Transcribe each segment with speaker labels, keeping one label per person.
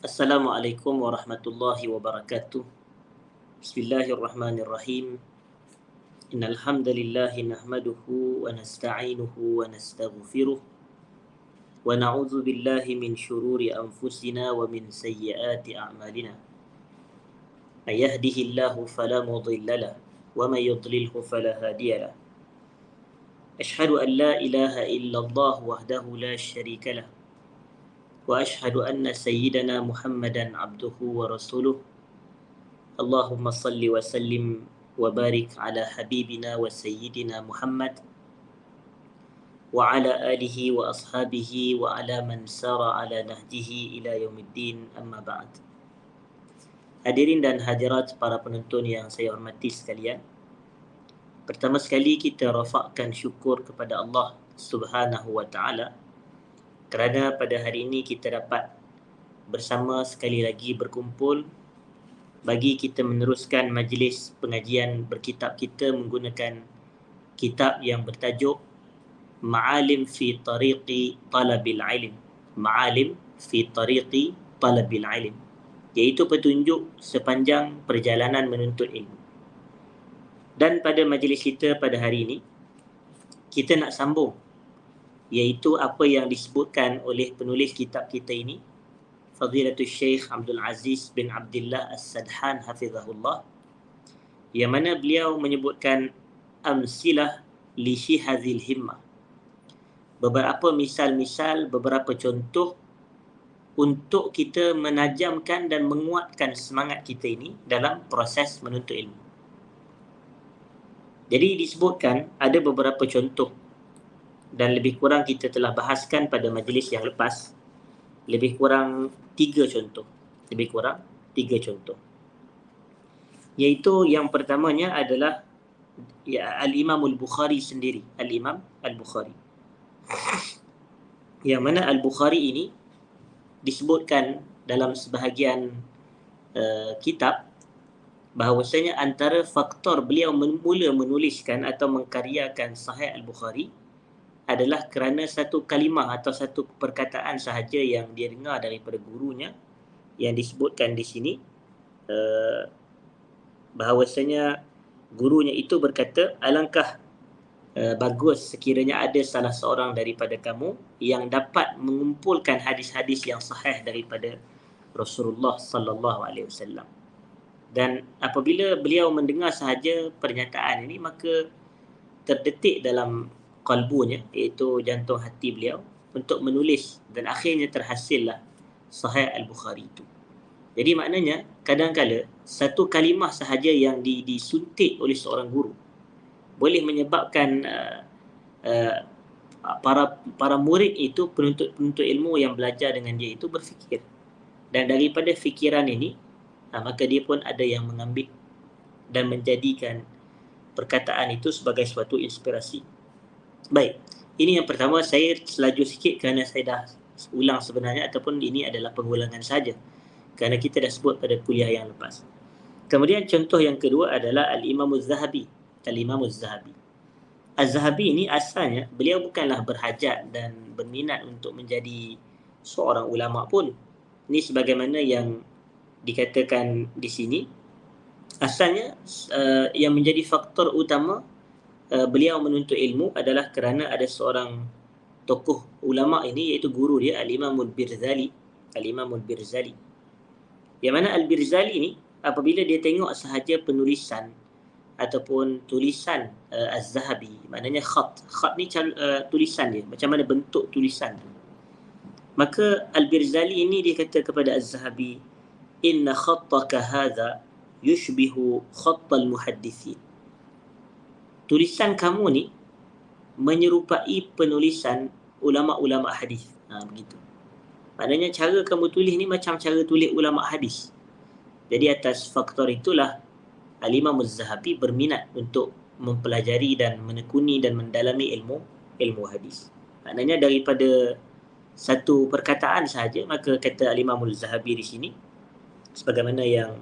Speaker 1: Assalamualaikum warahmatullahi wabarakatuh. Bismillahirrahmanirrahim. Innal hamdalillahi nahmaduhu wa nasta'inuhu wa nastaghfiruh wa na'udzu billahi min shururi anfusina wa min sayyiati a'malina. May yahdihillahu fala mudilla lahu wa may yudlilhu fala hadiya lahu. Ashhadu an la ilaha illallah wahdahu la syarika lahu wa ashhadu anna sayyidana Muhammadan abduhu wa rasuluh. Allahumma salli wa sallim wa barik ala habibina wa sayyidina Muhammad wa ala alihi wa ashabihi wa ala man sara ala nahjihi ila yaumiddin, amma ba'd. Hadirin dan hadirat para penonton yang saya hormati sekalian, pertama sekali kita rafakkan syukur kepada Allah Subhanahu wa ta'ala kerana pada hari ini kita dapat bersama sekali lagi berkumpul bagi kita meneruskan majlis pengajian berkitab kita menggunakan kitab yang bertajuk Ma'alim fi Tariqi Talabil Ilm. Ma'alim fi Tariqi Talabil Ilm, iaitu petunjuk sepanjang perjalanan menuntut ilmu. Dan pada majlis kita pada hari ini, kita nak sambung, iaitu apa yang disebutkan oleh penulis kitab kita ini, Fadilatul Syekh Abdul Aziz bin Abdullah As-Sadhan hafizahullah, yang mana beliau menyebutkan amsilah li syihazil himmah, beberapa misal-misal, beberapa contoh untuk kita menajamkan dan menguatkan semangat kita ini dalam proses menuntut ilmu. Jadi disebutkan ada beberapa contoh dan lebih kurang kita telah bahaskan pada majlis yang lepas, lebih kurang 3 contoh. Lebih kurang 3 contoh. Iaitu yang pertamanya adalah Al-Imam Al-Bukhari sendiri. Al-Imam Al-Bukhari. Yang mana Al-Bukhari ini disebutkan dalam sebahagian kitab bahawasanya antara faktor beliau mula menuliskan atau mengkaryakan Sahih Al-Bukhari adalah kerana satu kalimah atau satu perkataan sahaja yang dia dengar daripada gurunya, yang disebutkan di sini bahawasanya gurunya itu berkata, alangkah bagus sekiranya ada salah seorang daripada kamu yang dapat mengumpulkan hadis-hadis yang sahih daripada Rasulullah sallallahu alaihi wasallam. Dan apabila beliau mendengar sahaja pernyataan ini, maka terdetik dalam qalbunya, iaitu jantung hati beliau, untuk menulis, dan akhirnya terhasillah Sahih Al-Bukhari itu. Jadi maknanya kadang-kala satu kalimah sahaja yang disuntik oleh seorang guru boleh menyebabkan para murid itu, penuntut ilmu yang belajar dengan dia itu berfikir, dan daripada fikiran ini maka dia pun ada yang mengambil dan menjadikan perkataan itu sebagai suatu inspirasi. Baik, ini yang pertama. Saya selaju sikit kerana saya dah ulang sebenarnya, ataupun ini adalah pengulangan saja kerana kita dah sebut pada kuliah yang lepas. Kemudian contoh yang kedua adalah Al-Imam Az-Zahabi. Al-Imam Az-Zahabi. Az-Zahabi ini asalnya beliau bukanlah berhajat dan berminat untuk menjadi seorang ulama pun. Ini sebagaimana yang dikatakan di sini. Asalnya yang menjadi faktor utama beliau menuntut ilmu adalah kerana ada seorang tokoh ulama ini, iaitu guru dia Al-Imam Al-Birzali. Al-Imam Al-Birzali, yang mana Al-Birzali ini apabila dia tengok sahaja penulisan ataupun tulisan Az-Zahabi, maknanya khat ni tulisan dia, macam mana bentuk tulisan tu, maka Al-Birzali ini dia kata kepada Az-Zahabi, inna khattaka hadha yushbihu khattal muhaddithin, tulisan kamu ni menyerupai penulisan ulama-ulama hadis. Begitu. Maknanya cara kamu tulis ni macam cara tulis ulama hadis. Jadi atas faktor itulah Al-Imam Az-Zahabi berminat untuk mempelajari dan menekuni dan mendalami ilmu hadis. Maknanya daripada satu perkataan sahaja, maka kata Al-Imam Az-Zahabi di sini, sebagaimana yang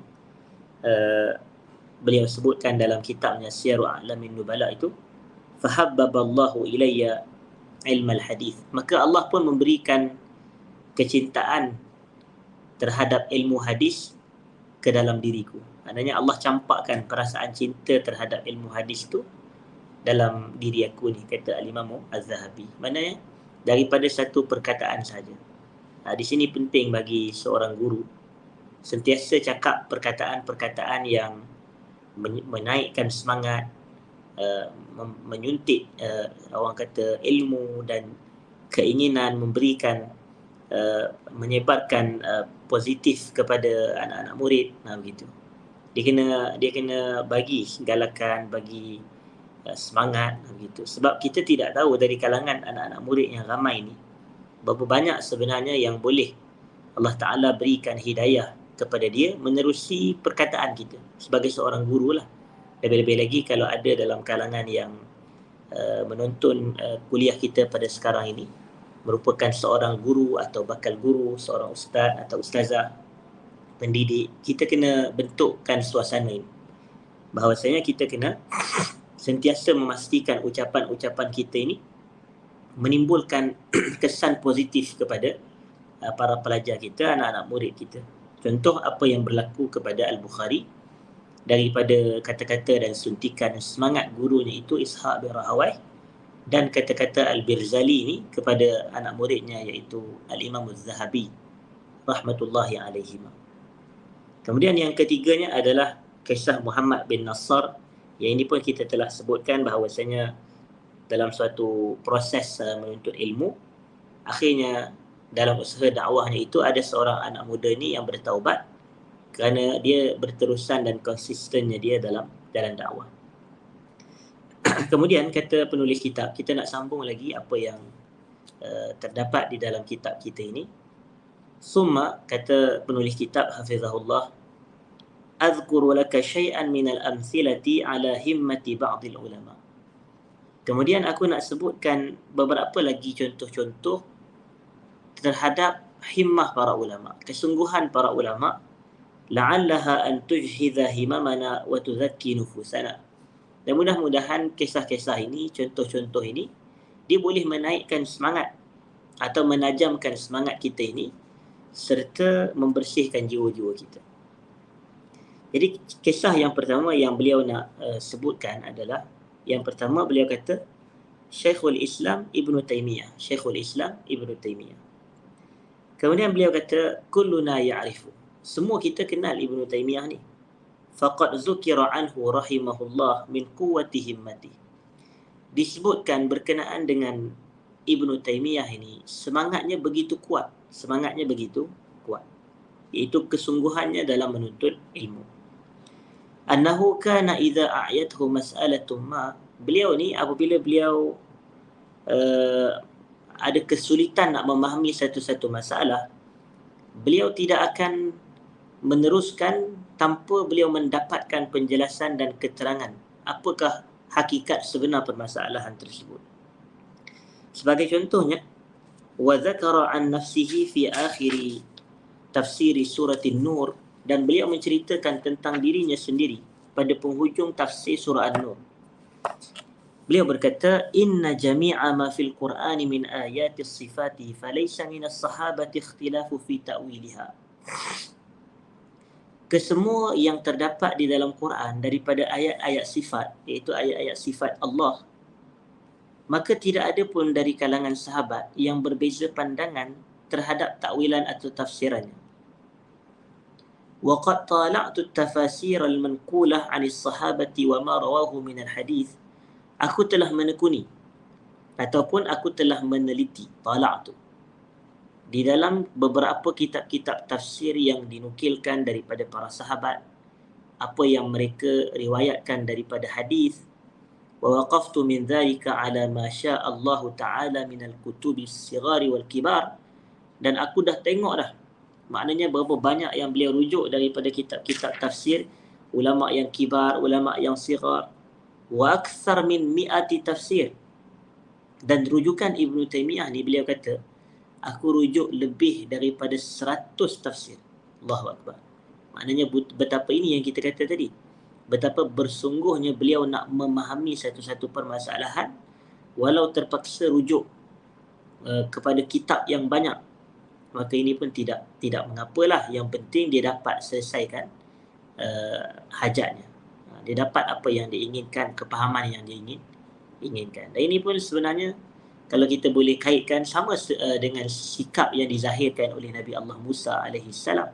Speaker 1: beliau sebutkan dalam kitabnya Syiarul A'lamin Nubala itu, fahabbaballahu ilayya ilmal hadis, maka Allah pun memberikan kecintaan terhadap ilmu hadis ke dalam diriku. Maknanya Allah campakkan perasaan cinta terhadap ilmu hadis tu dalam diri aku ni, kata Al-Imam Az-Zahabi. Maknanya daripada satu perkataan saja. Di sini penting bagi seorang guru sentiasa cakap perkataan-perkataan yang menaikkan semangat, menyuntik orang kata ilmu dan keinginan memberikan, menyebarkan positif kepada anak-anak murid. Begitu. Dia kena bagi galakan, bagi semangat begitu. Sebab kita tidak tahu dari kalangan anak-anak murid yang ramai ni berapa banyak sebenarnya yang boleh Allah Ta'ala berikan hidayah kepada dia menerusi perkataan kita sebagai seorang guru lah. Lebih-lebih lagi kalau ada dalam kalangan yang menonton kuliah kita pada sekarang ini merupakan seorang guru atau bakal guru, seorang ustaz atau ustazah, pendidik. Kita kena bentukkan suasana ini, bahawasanya kita kena sentiasa memastikan ucapan-ucapan kita ini menimbulkan kesan positif kepada para pelajar kita, anak-anak murid kita. Contoh apa yang berlaku kepada Al-Bukhari daripada kata-kata dan suntikan semangat gurunya itu Ishaq bin Rahawai, dan kata-kata Al-Birzali ini kepada anak muridnya iaitu Al-Imam Az-Zahabi rahmatullahi alaihima. Kemudian yang ketiganya adalah kisah Muhammad bin Nassar. Yang ini pun kita telah sebutkan bahawasanya dalam suatu proses menuntut ilmu, akhirnya dalam usaha dakwahnya itu ada seorang anak muda ni yang bertaubat kerana dia berterusan dan konsistennya dia dalam dakwah. Kemudian kata penulis kitab, kita nak sambung lagi apa yang terdapat di dalam kitab kita ini. Summa, kata penulis kitab hafizahullah, azkuru laka syai'an minal amthilati ala himmati ba'dil ulama. Kemudian aku nak sebutkan beberapa lagi contoh-contoh terhadap himmah para ulama, kesungguhan para ulama, la'allaha an tujhidha himamana wa tuzakki nufusana. Dan mudah-mudahan kisah-kisah ini, contoh-contoh ini, dia boleh menaikkan semangat atau menajamkan semangat kita ini serta membersihkan jiwa-jiwa kita. Jadi kisah yang pertama yang beliau nak sebutkan adalah, yang pertama beliau kata Syekhul Islam Ibn Taymiyah. Syekhul Islam Ibn Taymiyah. Kemudian beliau kata kulluna ya'rifu. Semua kita kenal Ibn Taymiyah ni. Faqad zukira anhu rahimahullah min quwwati himmati. Disebutkan berkenaan dengan Ibn Taymiyah ini, semangatnya begitu kuat. Iaitu kesungguhannya dalam menuntut ilmu. Annahu kana idza a'yathu mas'alatun ma, beliau ni apabila beliau ada kesulitan nak memahami satu-satu masalah, beliau tidak akan meneruskan tanpa beliau mendapatkan penjelasan dan keterangan apakah hakikat sebenar permasalahan tersebut. Sebagai contohnya, wa dzakara an nafsihi fi akhir tafsir surah An-Nur, dan beliau menceritakan tentang dirinya sendiri pada penghujung tafsir surah An-Nur. Beliau berkata, inna jami'a ma fil Qur'ani min ayati sifati falaysa min as-sahabati ikhtilafu fi ta'wiliha. Kesemua yang terdapat di dalam Quran daripada ayat-ayat sifat, iaitu ayat-ayat sifat Allah, maka tidak ada pun dari kalangan sahabat yang berbeza pandangan terhadap takwilan atau tafsirannya. وَقَدْ طَالَعْتُ التَّفَاسِيرَ الْمَنْقُولَةَ عَنِ الصَّحَابَةِ وَمَا رَوَاهُ مِنَ الْحَدِيثِ. Aku telah menekuni ataupun aku telah meneliti, tala'tu, di dalam beberapa kitab-kitab tafsir yang dinukilkan daripada para sahabat, apa yang mereka riwayatkan daripada hadis. Wa waqaftu min dhalika ala ma syaa Allah Ta'ala min al-kutubi as-sighari wal-kibar. Dan aku dah tengok dah, maknanya berapa banyak yang beliau rujuk daripada kitab-kitab tafsir, ulama yang kibar, ulama yang sighar. Wa akthar min mi'ati tafsir. Dan rujukan Ibn Taymiyah ni, beliau kata, aku rujuk lebih daripada 100 tafsir. Allahu Akbar. Maknanya betapa ini yang kita kata tadi, betapa bersungguhnya beliau nak memahami satu-satu permasalahan walau terpaksa rujuk kepada kitab yang banyak maka ini pun tidak mengapalah. Yang penting dia dapat selesaikan hajatnya. Dia dapat apa yang dia inginkan, kepahaman yang dia inginkan. Dan ini pun sebenarnya kalau kita boleh kaitkan sama dengan sikap yang dizahirkan oleh Nabi Allah Musa alaihi salam,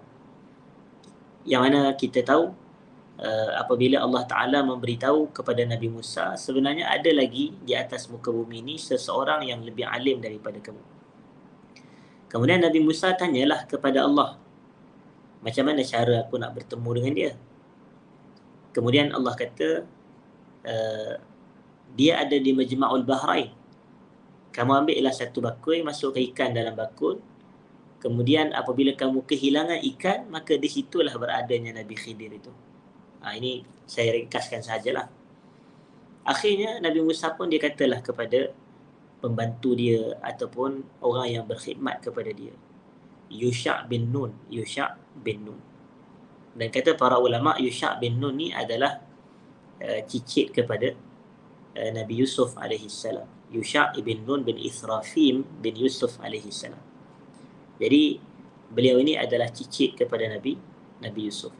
Speaker 1: yang mana kita tahu apabila Allah Ta'ala memberitahu kepada Nabi Musa, sebenarnya ada lagi di atas muka bumi ini seseorang yang lebih alim daripada kamu. Kemudian Nabi Musa tanyalah kepada Allah, macam mana cara aku nak bertemu dengan dia? Kemudian Allah kata, dia ada di Majma'ul Bahrain. Kamu ambillah satu bakul, masukkan ikan dalam bakul. Kemudian apabila kamu kehilangan ikan, maka di situlah beradanya Nabi Khidir itu. Ini saya ringkaskan sajalah. Akhirnya Nabi Musa pun dia katalah kepada pembantu dia ataupun orang yang berkhidmat kepada dia, Yusha' bin Nun. Dan kata para ulama, Yusha' bin Nun ni adalah cicit kepada Nabi Yusuf alaihi salam. Yusha' bin Nun bin Israfim bin Yusuf alaihi salam. Jadi beliau ini adalah cicit kepada Nabi Yusuf.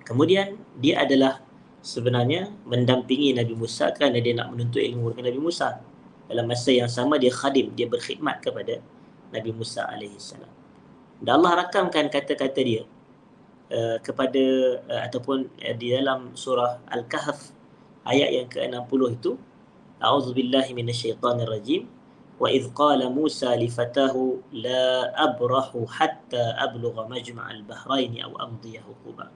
Speaker 1: Kemudian dia adalah sebenarnya mendampingi Nabi Musa kerana dia nak menuntut ilmu dengan Nabi Musa. Dalam masa yang sama dia khadim, dia berkhidmat kepada Nabi Musa alaihi salam. Dan Allah rakamkan kata-kata dia kepada ataupun di dalam surah Al-Kahf ayat yang ke-60 itu, A'udzubillahi minasyaitonirrajim, wa idh qala Musa li fatahu la abrahu hatta ablugha majma'al bahrain aw amdiya huquba.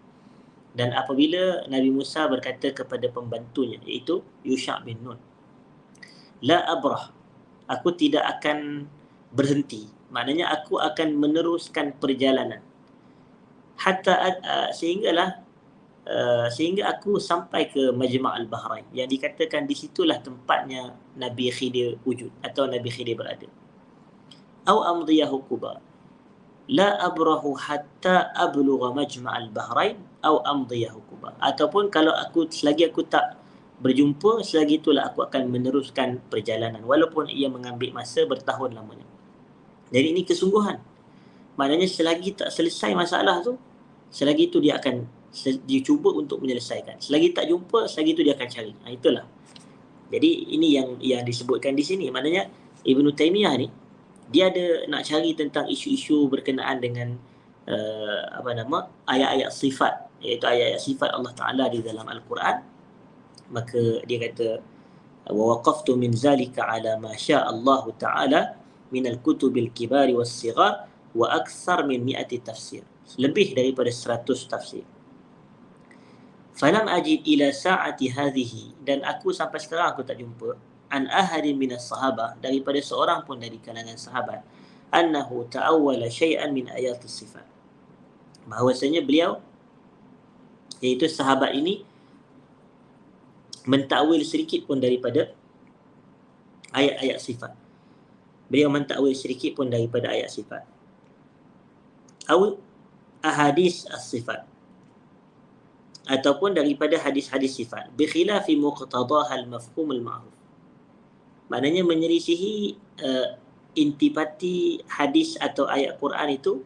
Speaker 1: Dan apabila Nabi Musa berkata kepada pembantunya, iaitu Yusha' bin Nun, la abrah, aku tidak akan berhenti, maknanya aku akan meneruskan perjalanan hatta sehingga aku sampai ke Majma' al-Bahrain, yang dikatakan di situlah tempatnya Nabi Khidir wujud atau Nabi Khidir berada. Au amdiya huquba, la abrahu hatta ablugha Majma' al-Bahrain au amdiya huquba, ataupun kalau selagi aku tak berjumpa, selagi itulah aku akan meneruskan perjalanan walaupun ia mengambil masa bertahun lamanya. Jadi ini kesungguhan. Maknanya selagi tak selesai masalah tu, selagi itu dia akan dia cuba untuk menyelesaikan. Selagi tak jumpa, selagi itu dia akan cari. Itulah. Jadi ini yang disebutkan di sini. Maknanya Ibn Taymiyah ni dia ada nak cari tentang isu-isu berkenaan dengan ayat-ayat sifat, iaitu ayat-ayat sifat Allah Ta'ala di dalam Al-Quran. Maka dia kata, wa waqaftu min zalika ala ma syaa Allah Ta'ala min al-kutubil kibari was-sighar wa akthar min 100 tafsir. Lebih daripada 100 tafsir. Falam ajid ila sa'ati hadhihi, dan aku sampai sekarang aku tak jumpa an ahadin minas sahabah, daripada seorang pun dari kalangan sahabat, annahu ta'awwala syai'an min ayatis sifat, bahawasanya beliau, iaitu sahabat ini, mentakwil sedikit pun daripada ayat-ayat sifat. Beliau mentakwil sedikit pun daripada ayat sifat. Atau ahadis as-sifat, ataupun daripada hadis-hadis sifat. Bikhilafi muqtadaha al-mafhum al-ma'ruf. Maknanya menyelisihi intipati hadis atau ayat Quran itu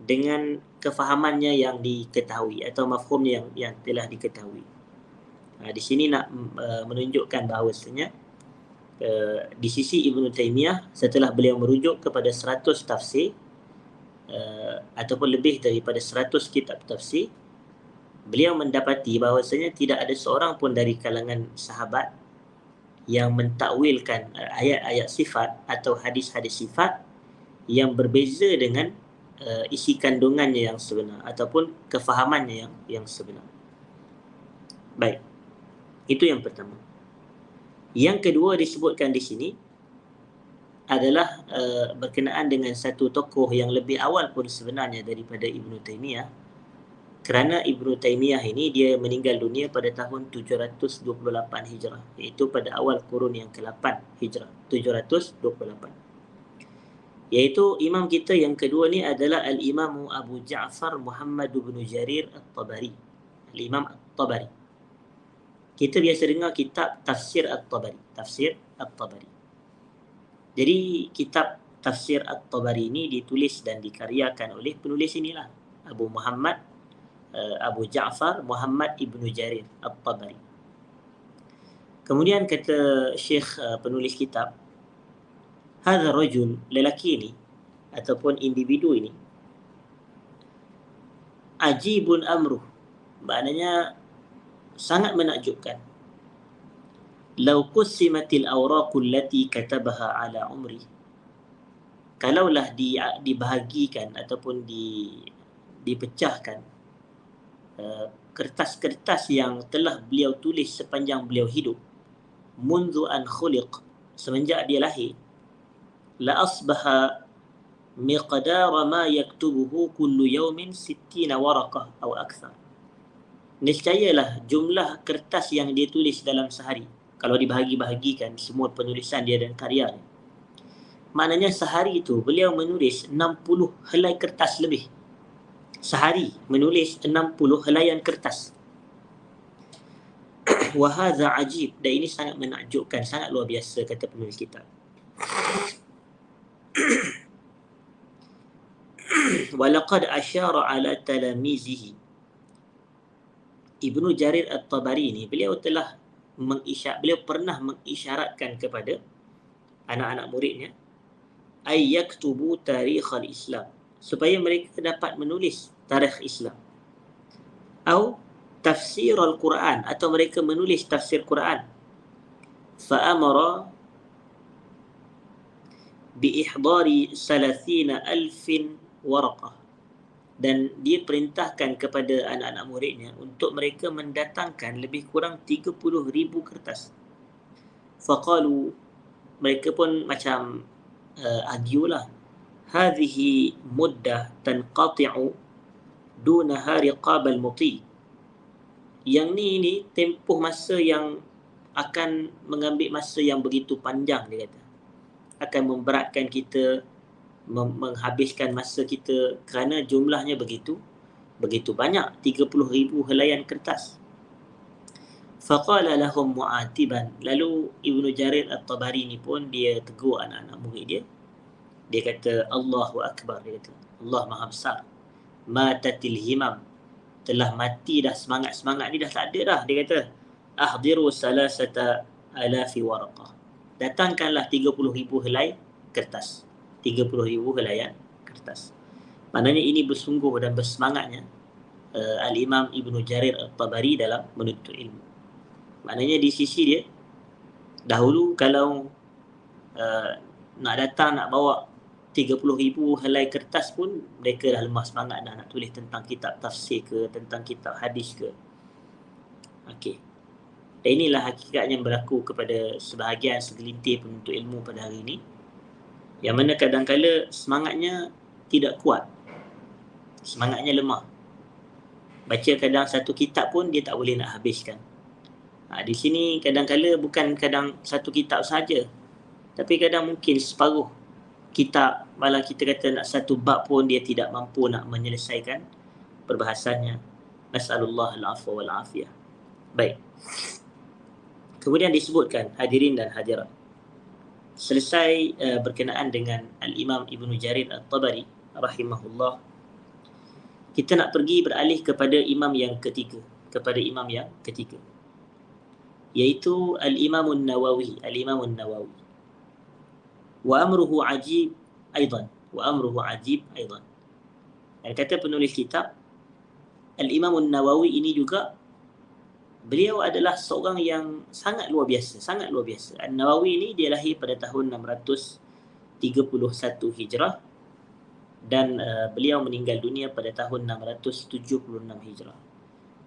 Speaker 1: dengan kefahamannya yang diketahui atau mafhumnya yang telah diketahui. Di sini nak menunjukkan bahawasanya di sisi Ibn Taymiyah, setelah beliau merujuk kepada 100 tafsir ataupun lebih daripada 100 kitab tafsir, beliau mendapati bahawasanya tidak ada seorang pun dari kalangan sahabat yang mentakwilkan ayat-ayat sifat atau hadis-hadis sifat yang berbeza dengan isi kandungannya yang sebenar ataupun kefahamannya yang sebenar. Baik. Itu yang pertama. Yang kedua disebutkan di sini adalah berkenaan dengan satu tokoh yang lebih awal pun sebenarnya daripada Ibn Taymiyah, kerana Ibn Taymiyah ini dia meninggal dunia pada tahun 728 Hijrah, iaitu pada awal kurun yang ke-8 Hijrah, 728. Iaitu imam kita yang kedua ni adalah Al-Imam Abu Ja'far Muhammad bin Jarir At-Tabari, Al-Imam At-Tabari. Kita biasa dengar kitab Tafsir At-Tabari, Tafsir At-Tabari. Jadi kitab tafsir At-Tabari ini ditulis dan dikaryakan oleh penulis inilah, Abu Ja'far Muhammad Ibnu Jarir At-Tabari. Kemudian kata Syekh penulis kitab, hadha rajul, lelaki ini ataupun individu ini, ajibun amruh, maknanya sangat menakjubkan. Lau qussimatil awraqul lati katabaha ala umri, kalaulah dibahagikan ataupun dipecahkan kertas-kertas yang telah beliau tulis sepanjang beliau hidup, mundu an khuliq, semenjak dia lahir, la asbaha miqdara ma yaktubuhu kullu yawmin 60 waraqah atau akthar. Niscayalah jumlah kertas yang dia tulis dalam sehari, kalau dibahagi-bahagikan semua penulisan dia dan karya dia, maknanya sehari itu beliau menulis 60 helai kertas lebih. Sehari menulis 60 helaian kertas. Wa hadza ajib, dan ini sangat menakjubkan, sangat luar biasa, kata penulis kitab. Walaqad asyara ala talamizihi. Ibnu Jarir At-Tabari ini beliau pernah mengisyaratkan kepada anak-anak muridnya ay yaktubu tarikh al-Islam, supaya mereka dapat menulis tarikh Islam, atau tafsir al-Quran, atau mereka menulis tafsir Quran. Fa'amara biihdari 30,000 waraqah, dan dia perintahkan kepada anak-anak muridnya untuk mereka mendatangkan lebih kurang 30,000 kertas. Faqalu, mereka pun macam argue lah, hadhihi muddah tanqati'u dunaha riqabal muti, yang ni tempoh masa yang akan mengambil masa yang begitu panjang, dia kata, akan memberatkan kita, menghabiskan masa kita, kerana jumlahnya begitu banyak, 30,000 helaian kertas. Faqala lahum mu'atiban, lalu Ibnu Jarir At-Tabari ni pun dia tegur anak-anak murid dia. Dia kata, Allahu Akbar, dia kata, Allah Maha Besar. Matatil himam, telah mati dah semangat-semangat ni, dah tak ada dah. Dia kata, ahdiru 3,000 waraqah, datangkanlah 30,000 helai kertas. 30,000 helaian kertas. Maknanya ini bersungguh dan bersemangatnya Al-Imam Ibnu Jarir At-Tabari dalam menuntut ilmu. Maknanya di sisi dia, dahulu kalau nak datang, nak bawa 30,000 helai kertas pun, mereka dah lemah semangat dah nak tulis tentang kitab tafsir ke, tentang kitab hadis ke. Okey. Dan inilah hakikat yang berlaku kepada sebahagian segelintir penuntut ilmu pada hari ini, yang mana kadang-kala semangatnya tidak kuat, semangatnya lemah. Baca kadang satu kitab pun dia tak boleh nak habiskan. Di sini kadang-kala bukan satu kitab saja, tapi kadang mungkin separuh kitab, malah kita kata nak satu bab pun dia tidak mampu nak menyelesaikan perbahasannya. Nas'alullah al-afwa wal-afiyah. Baik. Kemudian disebutkan, hadirin dan hadirat, selesai berkenaan dengan Al-Imam Ibnu Jarir At-Tabari rahimahullah, kita nak pergi beralih kepada imam yang ketiga, iaitu Al-Imam An-Nawawi. Wa amruhu ajib aidan. Dan kata penulis kitab, Al-Imam An-Nawawi ini juga, beliau adalah seorang yang sangat luar biasa. An-Nawawi ini dia lahir pada tahun 631 Hijrah dan beliau meninggal dunia pada tahun 676 Hijrah.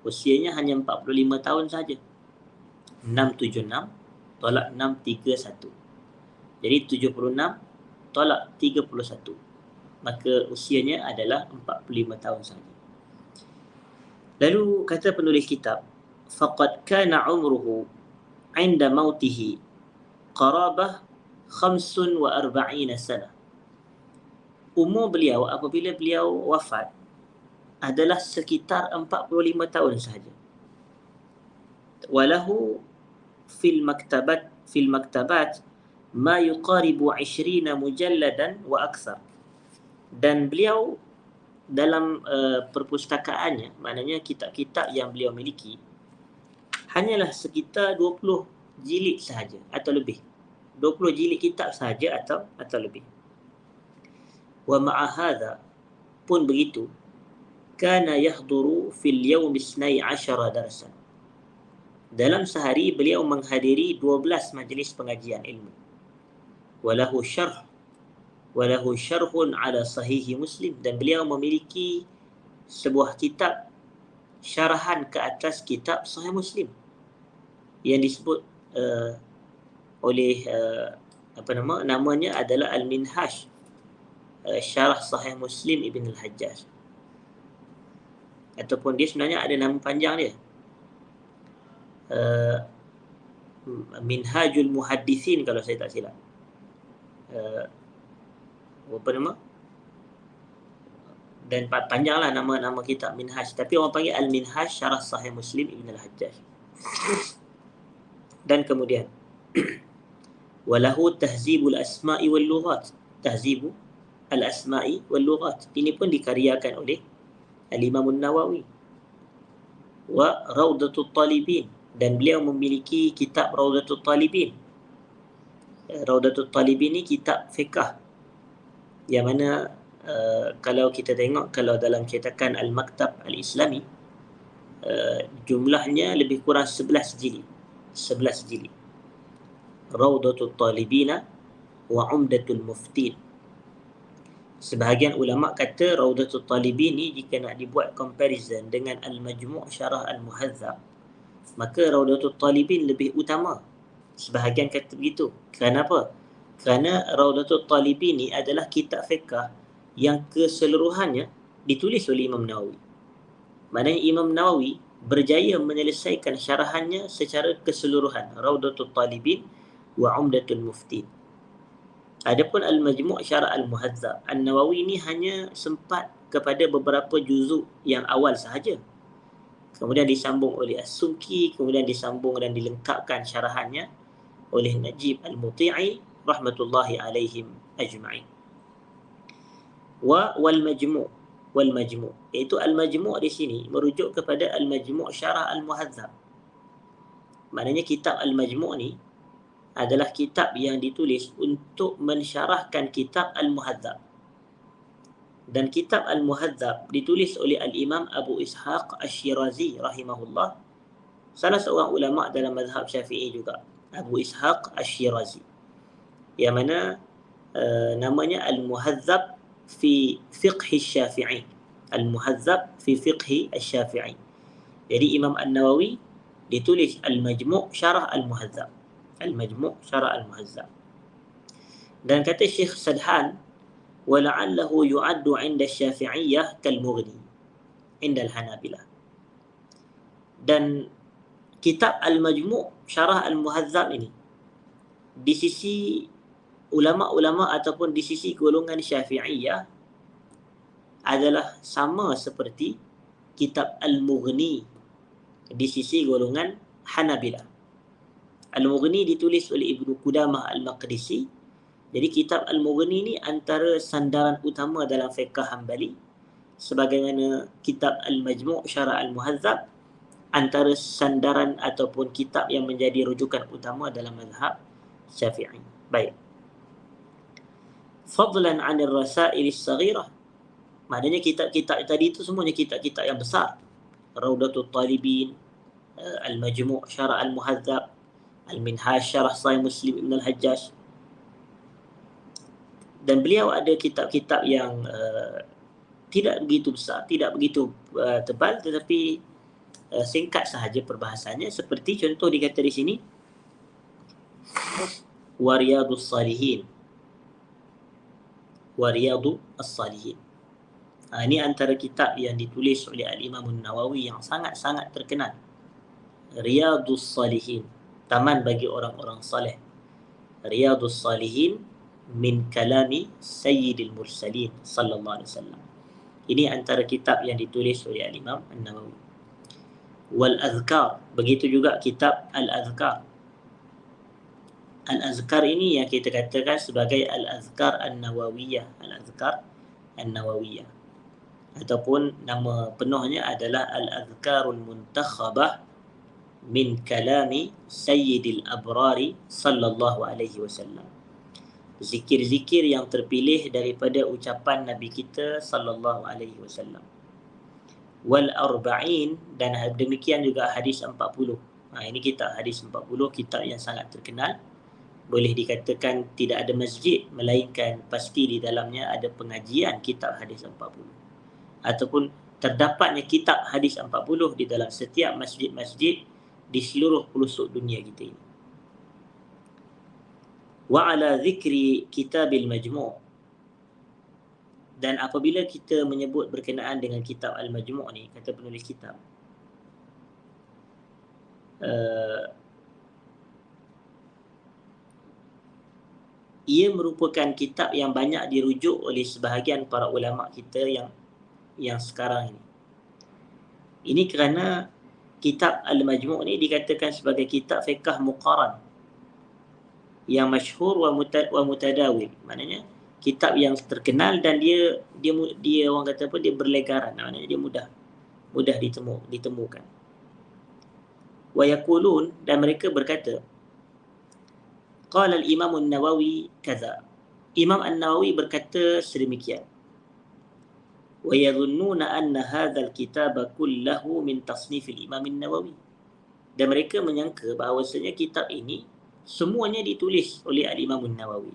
Speaker 1: Usianya hanya 45 tahun saja. 676 tolak 631. Jadi 76 tolak 31. Maka usianya adalah 45 tahun saja. Lalu kata penulis kitab, faqad kana umruhu 'inda mautihi qarabah 45 sana. Umur beliau apabila beliau wafat adalah sekitar 45 tahun sahaja. Walahu fil maktabat ma yuqaribu 20 mujalladan wa akthar. Dan beliau dalam perpustakaannya, maknanya kitab-kitab yang beliau miliki hanyalah sekitar 20 jilid sahaja atau lebih. 20 jilid kitab sahaja atau lebih. Wa ma'a hadha, pun begitu, kana yahduru fil yawmi 12 darsan. Dalam sehari beliau menghadiri 12 majlis pengajian ilmu. Walahu syarhun ala sahihi Muslim, dan beliau memiliki sebuah kitab syarahan ke atas kitab Sahih Muslim yang disebut oleh namanya adalah Al-Minhaj, Syarah Sahih Muslim Ibn Al-Hajjaj, ataupun dia sebenarnya ada nama panjang dia, Minhajul Muhaddithin kalau saya tak silap. Apa nama? Dan panjanglah nama kitab Minhaj, tapi orang panggil Al-Minhaj Syarah Sahih Muslim Ibn Al-Hajjaj. Dan kemudian walahu tahzibul asma'i wal lughat, tahzibu al-asma'i wal lughat, ini pun dikaryakan oleh Al-Imam An-Nawawi. Wa Raudatul Talibin, dan beliau memiliki kitab Raudatul Talibin. Raudatul Talibin ni kitab fiqh yang mana kalau kita tengok, kalau dalam cetakan Al-Maktab Al-Islami, jumlahnya lebih kurang 11 jilid. Raudatul Talibina wa Umdatul Muftin. Sebahagian ulama kata Raudatul Talibin ni jika nak dibuat comparison dengan Al-Majmu' Syarah Al-Muhadzab, maka Raudatul Talibin lebih utama. Sebahagian kata begitu. Kenapa? Kerana Raudatul Talibin ni adalah kitab fiqh yang keseluruhannya ditulis oleh Imam Nawawi. Maknanya Imam Nawawi berjaya menyelesaikan syarahannya secara keseluruhan, Raudatul Talibin wa Umdatul Muftin. Adapun Al-Majmu' Syarah Al-Muhadzab, An-Nawawi ni hanya sempat kepada beberapa juzuk yang awal sahaja. Kemudian disambung oleh As-Subki, kemudian disambung dan dilengkapkan syarahannya oleh Najib Al-Muti'i rahmatullahi alaihim ajma'in. Wal Majmu', iaitu Al-Majmu' di sini merujuk kepada Al-Majmu' Syarah Al-Muhadzab. Maknanya kitab Al-Majmu' ni adalah kitab yang ditulis untuk mensyarahkan kitab Al-Muhadzab. Dan kitab Al-Muhadzab ditulis oleh Al-Imam Abu Ishaq Asy-Syirazi rahimahullah, salah seorang ulama dalam mazhab Syafi'i juga, Abu Ishaq Asy-Syirazi, yang mana namanya Al-Muhadzab fi fiqh Syafi'i. Al-Muhadzab fi fiqh Syafi'i. Jadi Imam An-Nawawi ditulis Al-Majmu' Syarah Al-Muhadzab. Al-Majmu' Syarah Al-Muhadzab. Dan kata Syekh Sadhan, wala'allahu yu'addu 'inda Syafi'iyyah kal-Mughni 'inda Al-Hanabilah. Dan kitab Al-Majmu' Syarah Al-Muhadzab ini di sisi ulama-ulama ataupun di sisi golongan Syafi'iyah adalah sama seperti kitab Al-Mughni di sisi golongan Hanabilah. Al-Mughni ditulis oleh Ibnu Qudamah Al-Maqdisi. Jadi kitab Al-Mughni ni antara sandaran utama dalam fiqh Hanbali, sebagaimana kitab Al-Majmu' Syarah Al-Muhadzab antara sandaran ataupun kitab yang menjadi rujukan utama dalam mazhab Syafi'i. Baik. Fadlan 'anil rasail as-saghirah. Maknanya kitab-kitab tadi itu semuanya kitab-kitab yang besar. Raudatul Talibin, Al-Majmu' Syarah Al-Muhadzab, Al-Minhaj Syarah Sahih Muslim Ibn Al-Hajjaj. Dan beliau ada kitab-kitab yang tidak begitu besar, tidak begitu tebal, tetapi singkat sahaja perbahasannya. Seperti contoh dikata di sini, Wariyadus Salihin. Wariyadus Salihin. Ini antara kitab yang ditulis oleh Al-Imam An-Nawawi yang sangat-sangat terkenal. Riyadus Salihin, taman bagi orang-orang saleh. Riyadus Salihin min kalami Sayyidil Mursalin sallallahu alaihi wasallam. Ini antara kitab yang ditulis oleh Al-Imam An-Nawawi. Wal Azkar, begitu juga kitab Al-Azkar. Al-Azkar ini yang kita katakan sebagai Al-Azkar An-Nawawiyah. Al-Azkar An-Nawawiyah. Ataupun nama penuhnya adalah Al-Azkarul Muntakhabah min kalami Sayyidil Abrari sallallahu alaihi wasallam. Zikir-zikir yang terpilih daripada ucapan Nabi kita sallallahu alaihi wasallam. Wal arba'in, dan demikian juga hadis 40. Ini kitab hadis 40, kitab yang sangat terkenal. Boleh dikatakan tidak ada masjid melainkan pasti di dalamnya ada pengajian kitab hadis 40. Ataupun terdapatnya kitab hadis 40 di dalam setiap masjid-masjid di seluruh pelosok dunia kita ini. Wa ala zikri kitabil majmu', dan apabila kita menyebut berkenaan dengan kitab Al-Majmu' ni, kata penulis kitab, ia merupakan kitab yang banyak dirujuk oleh sebahagian para ulama kita yang sekarang ini. Ini kerana kitab Al-Majmu' ni dikatakan sebagai kitab fiqh muqaran yang masyhur wa mutadawil. Maknanya kitab yang terkenal dan dia orang kata apa, dia berlegaran. Maknanya dia mudah ditemukan. Wa yaqulun, dan mereka berkata, qala al-Imam An-Nawawi kaza. Imam An-Nawawi berkata sedemikian. Wa yadhunnuna anna hadzal kitaba kullahu min tasnif al-Imam An-Nawawi. Dan mereka menyangka bahawasanya kitab ini semuanya ditulis oleh al-Imam An-Nawawi.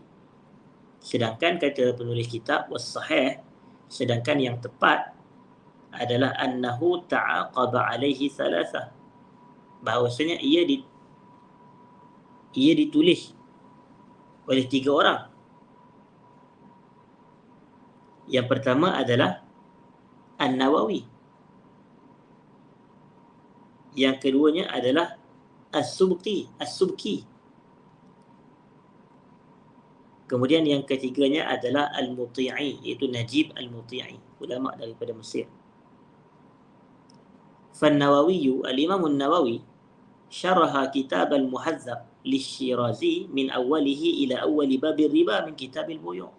Speaker 1: Sedangkan kata penulis kitab was-sahih, sedangkan yang tepat adalah annahu ta'aqaba alaihi thalathah, bahawasanya ia ditulis oleh 3 orang. Yang pertama adalah An-Nawawi. Yang keduanya adalah As-Subki. Kemudian yang ketiganya adalah Al-Muti'i, iaitu Najib Al-Muti'i, ulama daripada Mesir. Fan-Nawawi, al-Imam An-Nawawi, syaraha kitab Al-Muhazzab Lish-Shirazi min awwalihi ila awwali babir riba min kitab al-buyu'.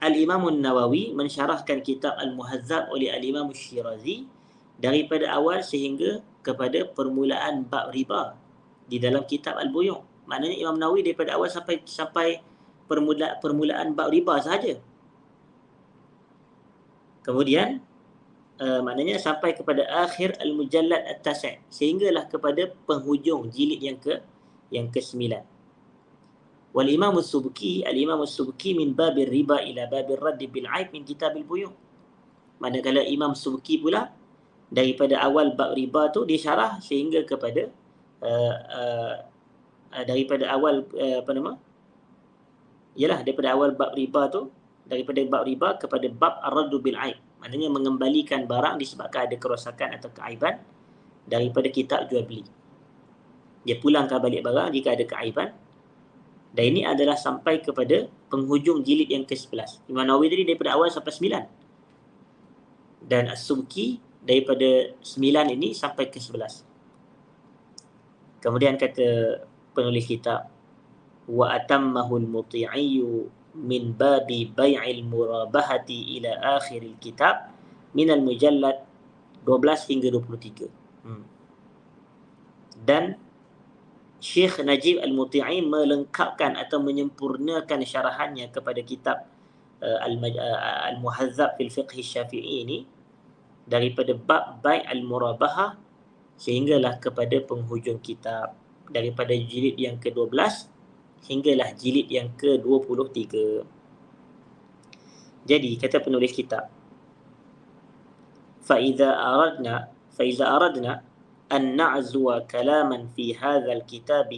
Speaker 1: Al-Imam An-Nawawi mensyarahkan kitab Al-Muhazzab oleh Al-Imam Shirazi daripada awal sehingga kepada permulaan bab riba di dalam kitab Al-Buyu'. Maknanya Imam Nawawi daripada awal sampai permulaan bab riba sahaja. Kemudian maknanya sampai kepada akhir Al-Mujallad At-Tasi', sehinggalah kepada penghujung jilid yang ke-9. Wal Imam As-Subki, al-Imam As-Subki min babir riba ila babir radd bil aib min kitab al-buyu'. Manakala Imam Subki pula daripada awal bab riba tu disyarah sehingga kepada daripada awal daripada awal bab riba tu, daripada bab riba kepada bab ar-radd bil aib. Maknanya mengembalikan barang disebabkan ada kerosakan atau keaiban daripada kitab jual beli. Dia pulangkan balik barang jika ada keaiban. Dan ini adalah sampai kepada penghujung jilid yang ke-11. Imam Nawawi tadi daripada awal sampai 9. Dan As-Subki daripada 9 ini sampai ke-11. Kemudian kata penulis kitab, wa atammahul muti'iyyu min babi bai'il murabahati ila akhiril kitab minal mujallad 12 hingga 23. Dan Syekh Najib Al-Muti'i melengkapkan atau menyempurnakan syarahannya kepada kitab Al-Muhazzab fil Fiqh Syafi'i ini daripada bab bai' al-murabahah sehinggalah kepada penghujung kitab, daripada jilid yang ke-12 hinggalah jilid yang ke-23. Jadi kata penulis kitab, فإذا أردنا أن نعزو كلاما في هذا الكتاب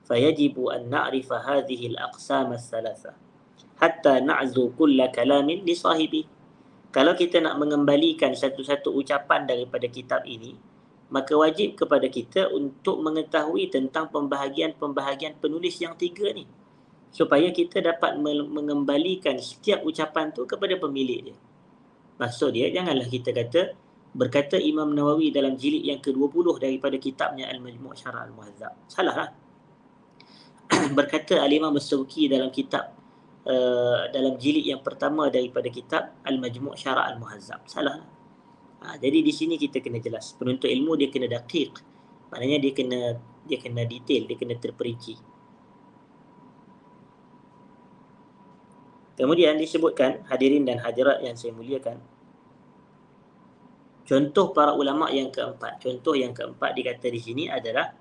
Speaker 1: فيجب أن نعرف هذه الأقسام الثلاثة حتى نعزو كل كلام لصاحبه. Kalau kita nak mengembalikan satu-satu ucapan daripada kitab ini, maka wajib kepada kita untuk mengetahui tentang pembahagian penulis yang 3 ni, supaya kita dapat mengembalikan setiap ucapan tu kepada pemilik dia. Maksud dia, janganlah kita kata berkata Imam Nawawi dalam jilid yang ke-20 daripada kitabnya Al-Majmu' Syarah Al-Muhazzab. Salah lah. berkata Al-Imam As-Sawqi dalam kitab dalam jilid yang pertama daripada kitab Al-Majmu' Syarah Al-Muhazzab. Salah. Jadi di sini kita kena jelas. Penuntut ilmu dia kena daqiq. Maknanya dia kena detail, dia kena terperinci. Kemudian disebutkan, hadirin dan hadirat yang saya muliakan, contoh para ulama yang keempat. Contoh yang keempat dikata di sini adalah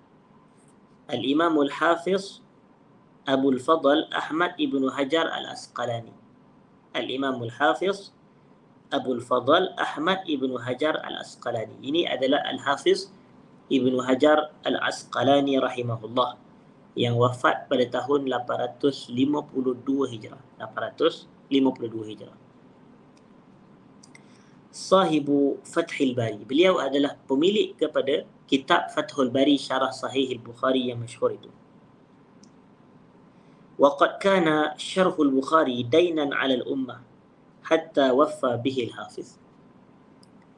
Speaker 1: Al-Imamul Hafiz Abul Fadl Ahmad Ibnu Hajar Al-Asqalani. Al-Imamul Hafiz Abul Fadl Ahmad Ibnu Hajar Al-Asqalani. Ini adalah Al-Hafiz Ibnu Hajar Al-Asqalani rahimahullah, yang wafat pada tahun 852 Hijrah. 852 Hijrah. Sahibu Fathul Bari. Beliau adalah pemilik kepada kitab Fathul Bari Syarah Sahih Al-Bukhari yang masyhur itu. Waqad kana syarh al-Bukhari dainan 'ala al-ummah hatta waffa bihi al-Hafiz.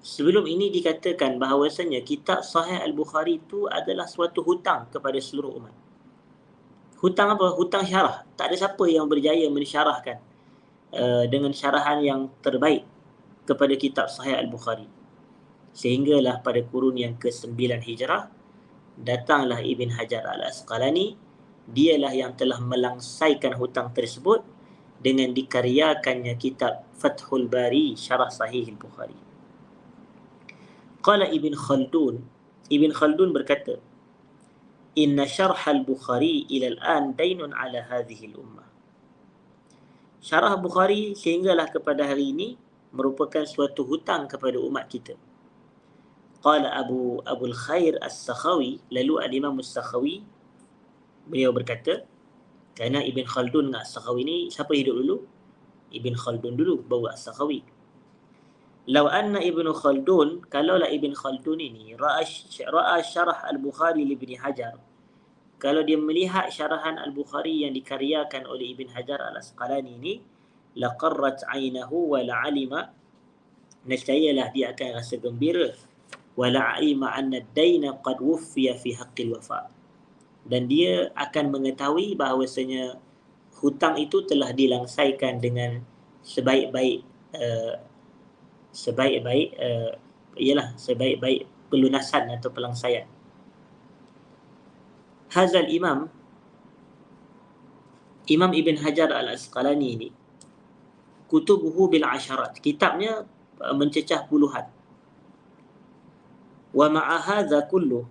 Speaker 1: Sebelum ini dikatakan bahawasanya kitab Sahih Al-Bukhari itu adalah suatu hutang kepada seluruh umat. Hutang apa? Hutang syarah. Tak ada siapa yang berjaya mensyarahkan dengan syarahan yang terbaik kepada kitab Sahih Al-Bukhari. Sehinggalah pada kurun yang ke-9 Hijrah, datanglah Ibn Hajar Al-Asqalani. Dialah yang telah melangsaikan hutang tersebut dengan dikaryakannya kitab Fathul Bari Syarah Sahih Al-Bukhari. Qala Ibn Khaldun. Ibn Khaldun berkata, Inna syarh al-Bukhari ila al-an dainun ala hadhihi al-ummah. Syarah Bukhari sehinggalah kepada hari ini merupakan suatu hutang kepada umat kita. Qala Abul Khair As-Sakhawi, lalu al-Imam As-Sakhawi beliau berkata, kerana Ibn Khaldun dengan As-Sakhawi ni siapa hidup dulu? Ibn Khaldun dulu, baru As-Sakhawi. Lau anna Ibn Khaldun, kalaulah Ibn Khaldun ini ra'a syarah Al-Bukhari li Ibn Hajar, kalau dia melihat syarahan Al-Bukhari yang dikaryakan oleh Ibn Hajar Al-Asqalani ini, laqarrat 'ainahu wa la'alima, nescayalah dia akan rasa gembira, wa la'alima anna ad-daina qad wuffiya fi haqqil wafa, dan dia akan mengetahui bahawasanya hutang itu telah dilangsaikan dengan sebaik-baik pelunasan atau pelangsaian. Hazal Imam Ibn Hajar Al-Asqalani ini, kutubuhu bil asyarat, kitabnya mencecah puluhan. Wa ma'a hadza kullu,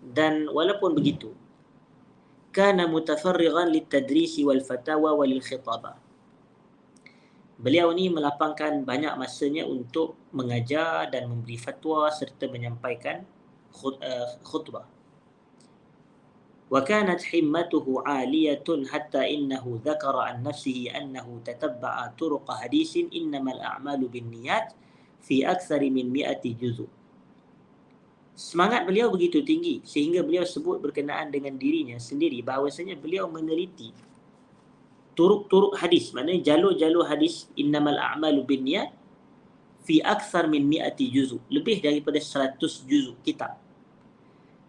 Speaker 1: dan walaupun begitu, kana mutafarrigan litadrisi wal fatawa walil khitaba. Beliau ni melapangkan banyak masanya untuk mengajar dan memberi fatwa serta menyampaikan khutbah. Wa kanat himmatuhu 'aliyatun hatta innahu dzakara an nafsihi annahu tatabba'a turuq hadisin innamal a'malu binniyat fi aktsari min 100 juz'. Semangat beliau begitu tinggi sehingga beliau sebut berkenaan dengan dirinya sendiri bahawasanya beliau meneliti turuk-turuk hadis, maknanya jalur-jalur hadis, innamal a'malu binniyat fi aktsar min 100 juz', lebih daripada 100 juz' kitab.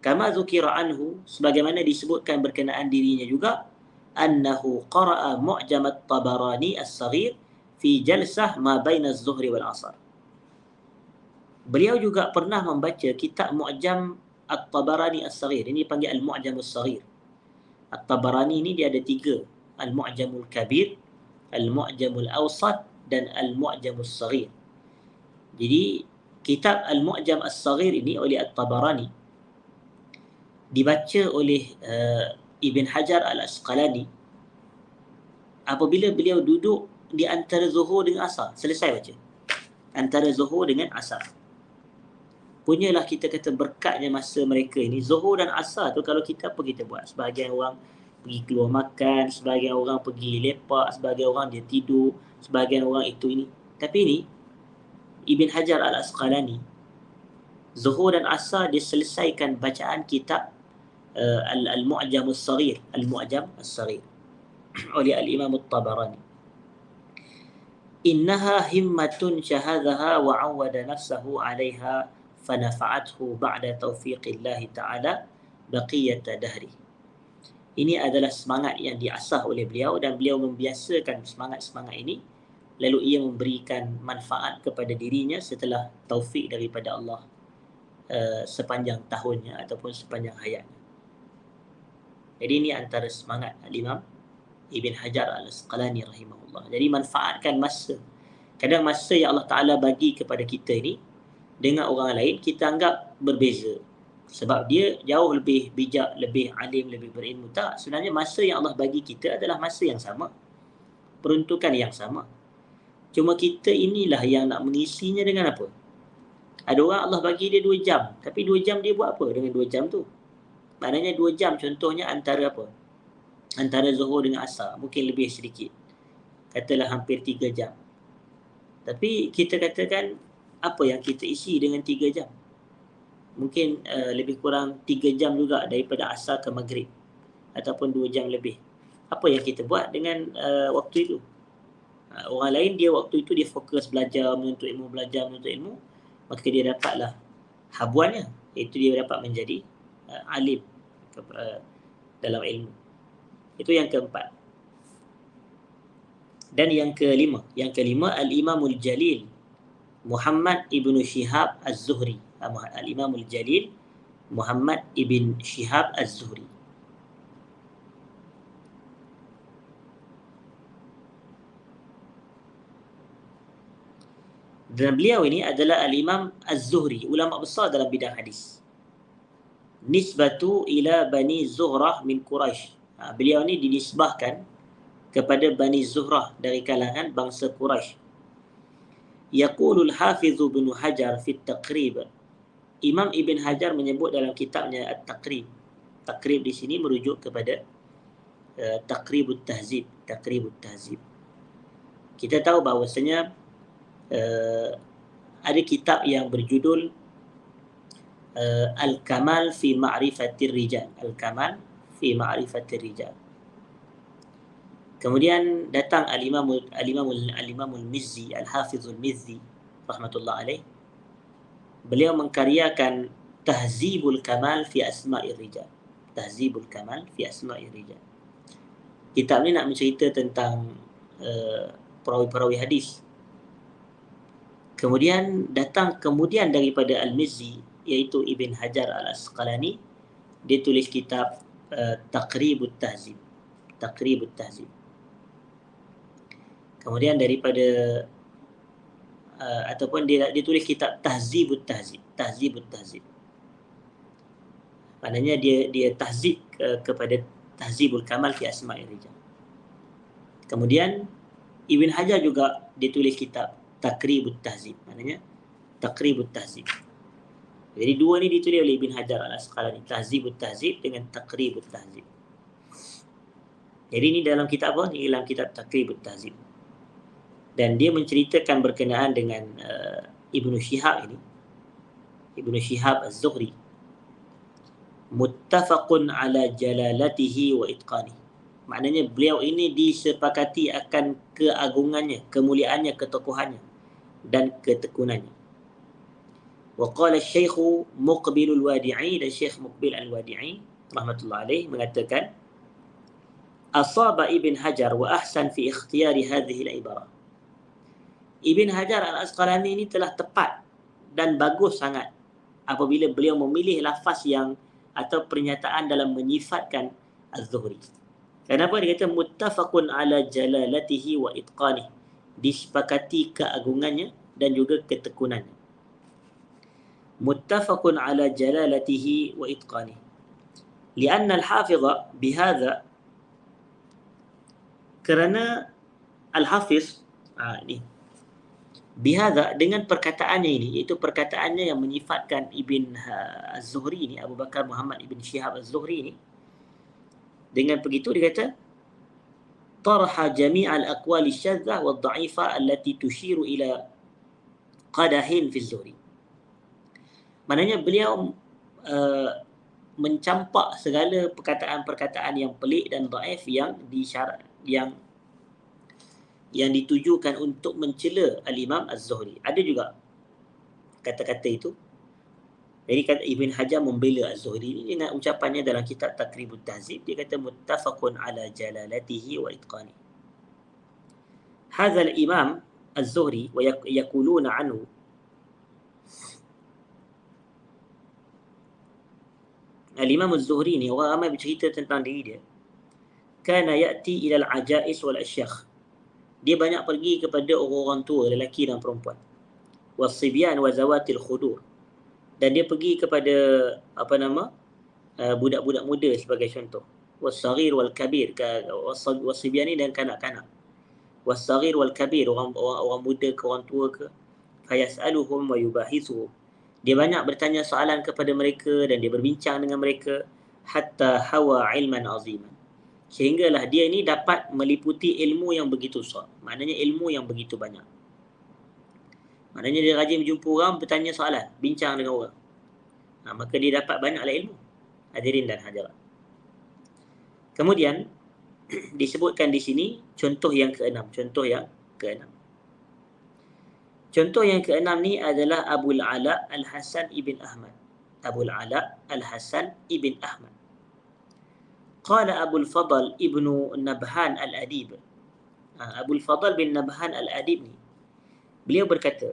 Speaker 1: Kama dzukira anhu, sebagaimana disebutkan berkenaan dirinya juga, annahu qara'a mu'jam at-Tabarani as-saghir fi jalsah ma baina az-zuhri wal 'asr. Beliau juga pernah membaca kitab Mu'jam At-Tabarani As-Saghir. Ini dipanggil Al-Mu'jam As-Saghir. At-Tabarani ini dia ada 3. Al-Mu'jamul Kabir, Al-Mu'jamul Awsat dan Al-Mu'jam As-Saghir. Jadi kitab Al-Mu'jam As-Saghir ini oleh At-Tabarani dibaca oleh Ibn Hajar Al-Asqalani apabila beliau duduk di antara Zuhur dengan Asar. Selesai baca. Antara Zuhur dengan Asar. Punyalah kita kata berkatnya masa mereka ini, Zuhur dan Asar tu kalau kita apa kita buat? Sebahagian orang pergi keluar makan, sebahagian orang pergi lepak, sebahagian orang dia tidur, sebahagian orang itu ini. Tapi ini Ibn Hajar Al-Asqalani, Zuhur dan Asar dia selesaikan bacaan kitab Al-Mu'jam As-Saghir, Al-Mu'jam As-Saghir oleh Al-Imam At-Tabarani. Innaha himmatun syahadaha wa 'awwada nafsahu 'alayha fanafa'athu ba'da taufiqillah ta'ala baqiyata dahri. Ini adalah semangat yang diasah oleh beliau dan beliau membiasakan semangat-semangat ini, lalu ia memberikan manfaat kepada dirinya setelah taufik daripada Allah sepanjang tahunnya ataupun sepanjang hayatnya. Jadi ini antara semangat Al-Imam Ibn Hajar Al-Asqalani rahimahullah. Jadi manfaatkan masa. Kadang masa yang Allah Ta'ala bagi kepada kita ini dengan orang lain kita anggap berbeza. Sebab dia jauh lebih bijak, lebih alim, lebih berilmu. Tak, sebenarnya masa yang Allah bagi kita adalah masa yang sama. Peruntukan yang sama. Cuma kita inilah yang nak mengisinya dengan apa? Ada orang Allah bagi dia 2 jam. Tapi 2 jam dia buat apa dengan 2 jam tu? Maknanya 2 jam contohnya antara apa? Antara Zuhur dengan Asar. Mungkin lebih sedikit. Katalah hampir 3 jam. Tapi kita katakan apa yang kita isi dengan 3 jam? Mungkin lebih kurang 3 jam juga daripada Asar ke Maghrib. Ataupun 2 jam lebih. Apa yang kita buat dengan waktu itu? Orang lain dia waktu itu dia fokus belajar, menuntut ilmu, maka dia dapatlah habuannya, iaitu dia dapat menjadi alim dalam ilmu. Itu yang keempat. Dan yang kelima Al-Imamul Jalil Muhammad ibn Shihab Az-Zuhri. Al-Imamul Jalil Muhammad ibn Shihab Az-Zuhri. Dan beliau ini adalah Al-Imam Az-Zuhri, ulama besar dalam bidang hadis. Nisbatu ila Bani Zuhrah min Quraisy. Beliau ni dinisbahkan kepada Bani Zuhrah dari kalangan bangsa Quraisy. Yaqulul Hafiz Ibn Hajar fi At-Taqrib. Imam Ibn Hajar menyebut dalam kitabnya At-Taqrib. Taqrib di sini merujuk kepada Taqribut Tahzib. Kita tahu bahawasanya ada kitab yang berjudul Al-Kamal fi Ma'rifatir Rijal. Al-Kamal fi Ma'rifatir Rijal. Kemudian datang Al-Imamul Mizzi, Al-Hafizul Mizzi rahmatullah alaih. Beliau mengkaryakan Tahzibul Kamal fi Asma'ir Rijal. Tahzibul Kamal fi Asma'ir Rijal. Kitab ni nak mencerita tentang perawi-perawi hadis. Kemudian daripada Al-Mizzi, iaitu Ibn Hajar Al-Asqalani, dia tulis kitab Taqribut Tahzib. Kemudian daripada ataupun dia tulis kitab Tahzibut Tahzib. Maknanya dia tahzib kepada Tahzibul Kamal fi Asma'ir Rijal. Kemudian Ibn Hajar juga dia tulis kitab Taqribut Tahzib. Maknanya Taqribut Tahzib. Jadi dua ni ditulis oleh Ibn Hajar Al-Asqalani, Tahzibut Tahzib dengan Taqribut Tahzib. Jadi ini dalam kitab apa? Ini dalam kitab Taqribut Tahzib. Dan dia menceritakan berkenaan dengan Ibnu Shihab ini. Ibnu Shihab Az-Zuhri. Muttafaqun ala jalalatihi wa itqanihi. Maknanya beliau ini disepakati akan keagungannya, kemuliaannya, ketokohannya dan ketekunannya. Wa qala Syekh Muqbil Al-Wadi'i, dan Syekh Muqbil Al-Wadi'i rahmatullah alaih mengatakan, asaba Ibn Hajar wa ahsan fi ikhtiyari hadhihi al-ibarah. Ibn Hajar Al-Asqalani ini telah tepat dan bagus sangat apabila beliau memilih lafaz yang atau pernyataan dalam menyifatkan Az-Zuhri. Kenapa dia kata muttafaqun ala jalalatihi wa itqanihi, disepakati keagungannya dan juga ketekunannya. Muttafaqun ala jalalatihi wa itqanihi lianna al-hafidha bihadha, kerana al-hafiz ni bihadha, dengan perkataannya ini, iaitu perkataannya yang menyifatkan Ibn Az-Zuhri ini, Abu Bakar Muhammad Ibn Shihab Az-Zuhri ini, dengan begitu dia kata tarha jami'al aqwali syadzah wa dha'ifa allati tushiru ila qadahin fi Zuhri. Maknanya beliau mencampak segala perkataan-perkataan yang pelik dan dhaif yang disyarat, yang ditujukan untuk mencela Al-Imam Az-Zuhri. Ada juga kata-kata itu Jadi kata Ibn Hajar membela Az-Zuhri ini dengan ucapannya dalam kitab Taqribut Tahzib, dia kata muttafaqun ala jalalatihi wa itqani. Hadha al-imam Az-Zuhri wa yaquluna anhu, al-imam Az-Zuhri ni orang ramai bercerita tentang diri dia, kana ya'ti ila al-ajais wal asyakh, dia banyak pergi kepada orang-orang tua, lelaki dan perempuan, was-sibyan wa zawatil khudur, dan dia pergi kepada budak-budak muda sebagai contoh, was-saghir wal kabir, was-sibyan ni dan kanak-kanak, was-saghir wal kabir, orang muda ke orang tua ke, fayas'aluhum wa yubahithuhum, dia banyak bertanya soalan kepada mereka dan dia berbincang dengan mereka, hatta hawa ilman aziman, sehinggalah dia ni dapat meliputi ilmu yang begitu besar, maknanya ilmu yang begitu banyak. Maknanya dia rajin berjumpa orang, bertanya soalan, bincang dengan orang. Maka dia dapat banyaklah ilmu. Hadirin dan hadirat. Kemudian disebutkan di sini contoh yang keenam. Contoh yang keenam ni adalah Abul Ala Al-Hasan ibn Ahmad. Abul Ala Al-Hasan ibn Ahmad. Qala Abul Fadl ibnu Nabhan Al-Adib. Abul Fadl bin Nabhan Al-Adib ni, beliau berkata,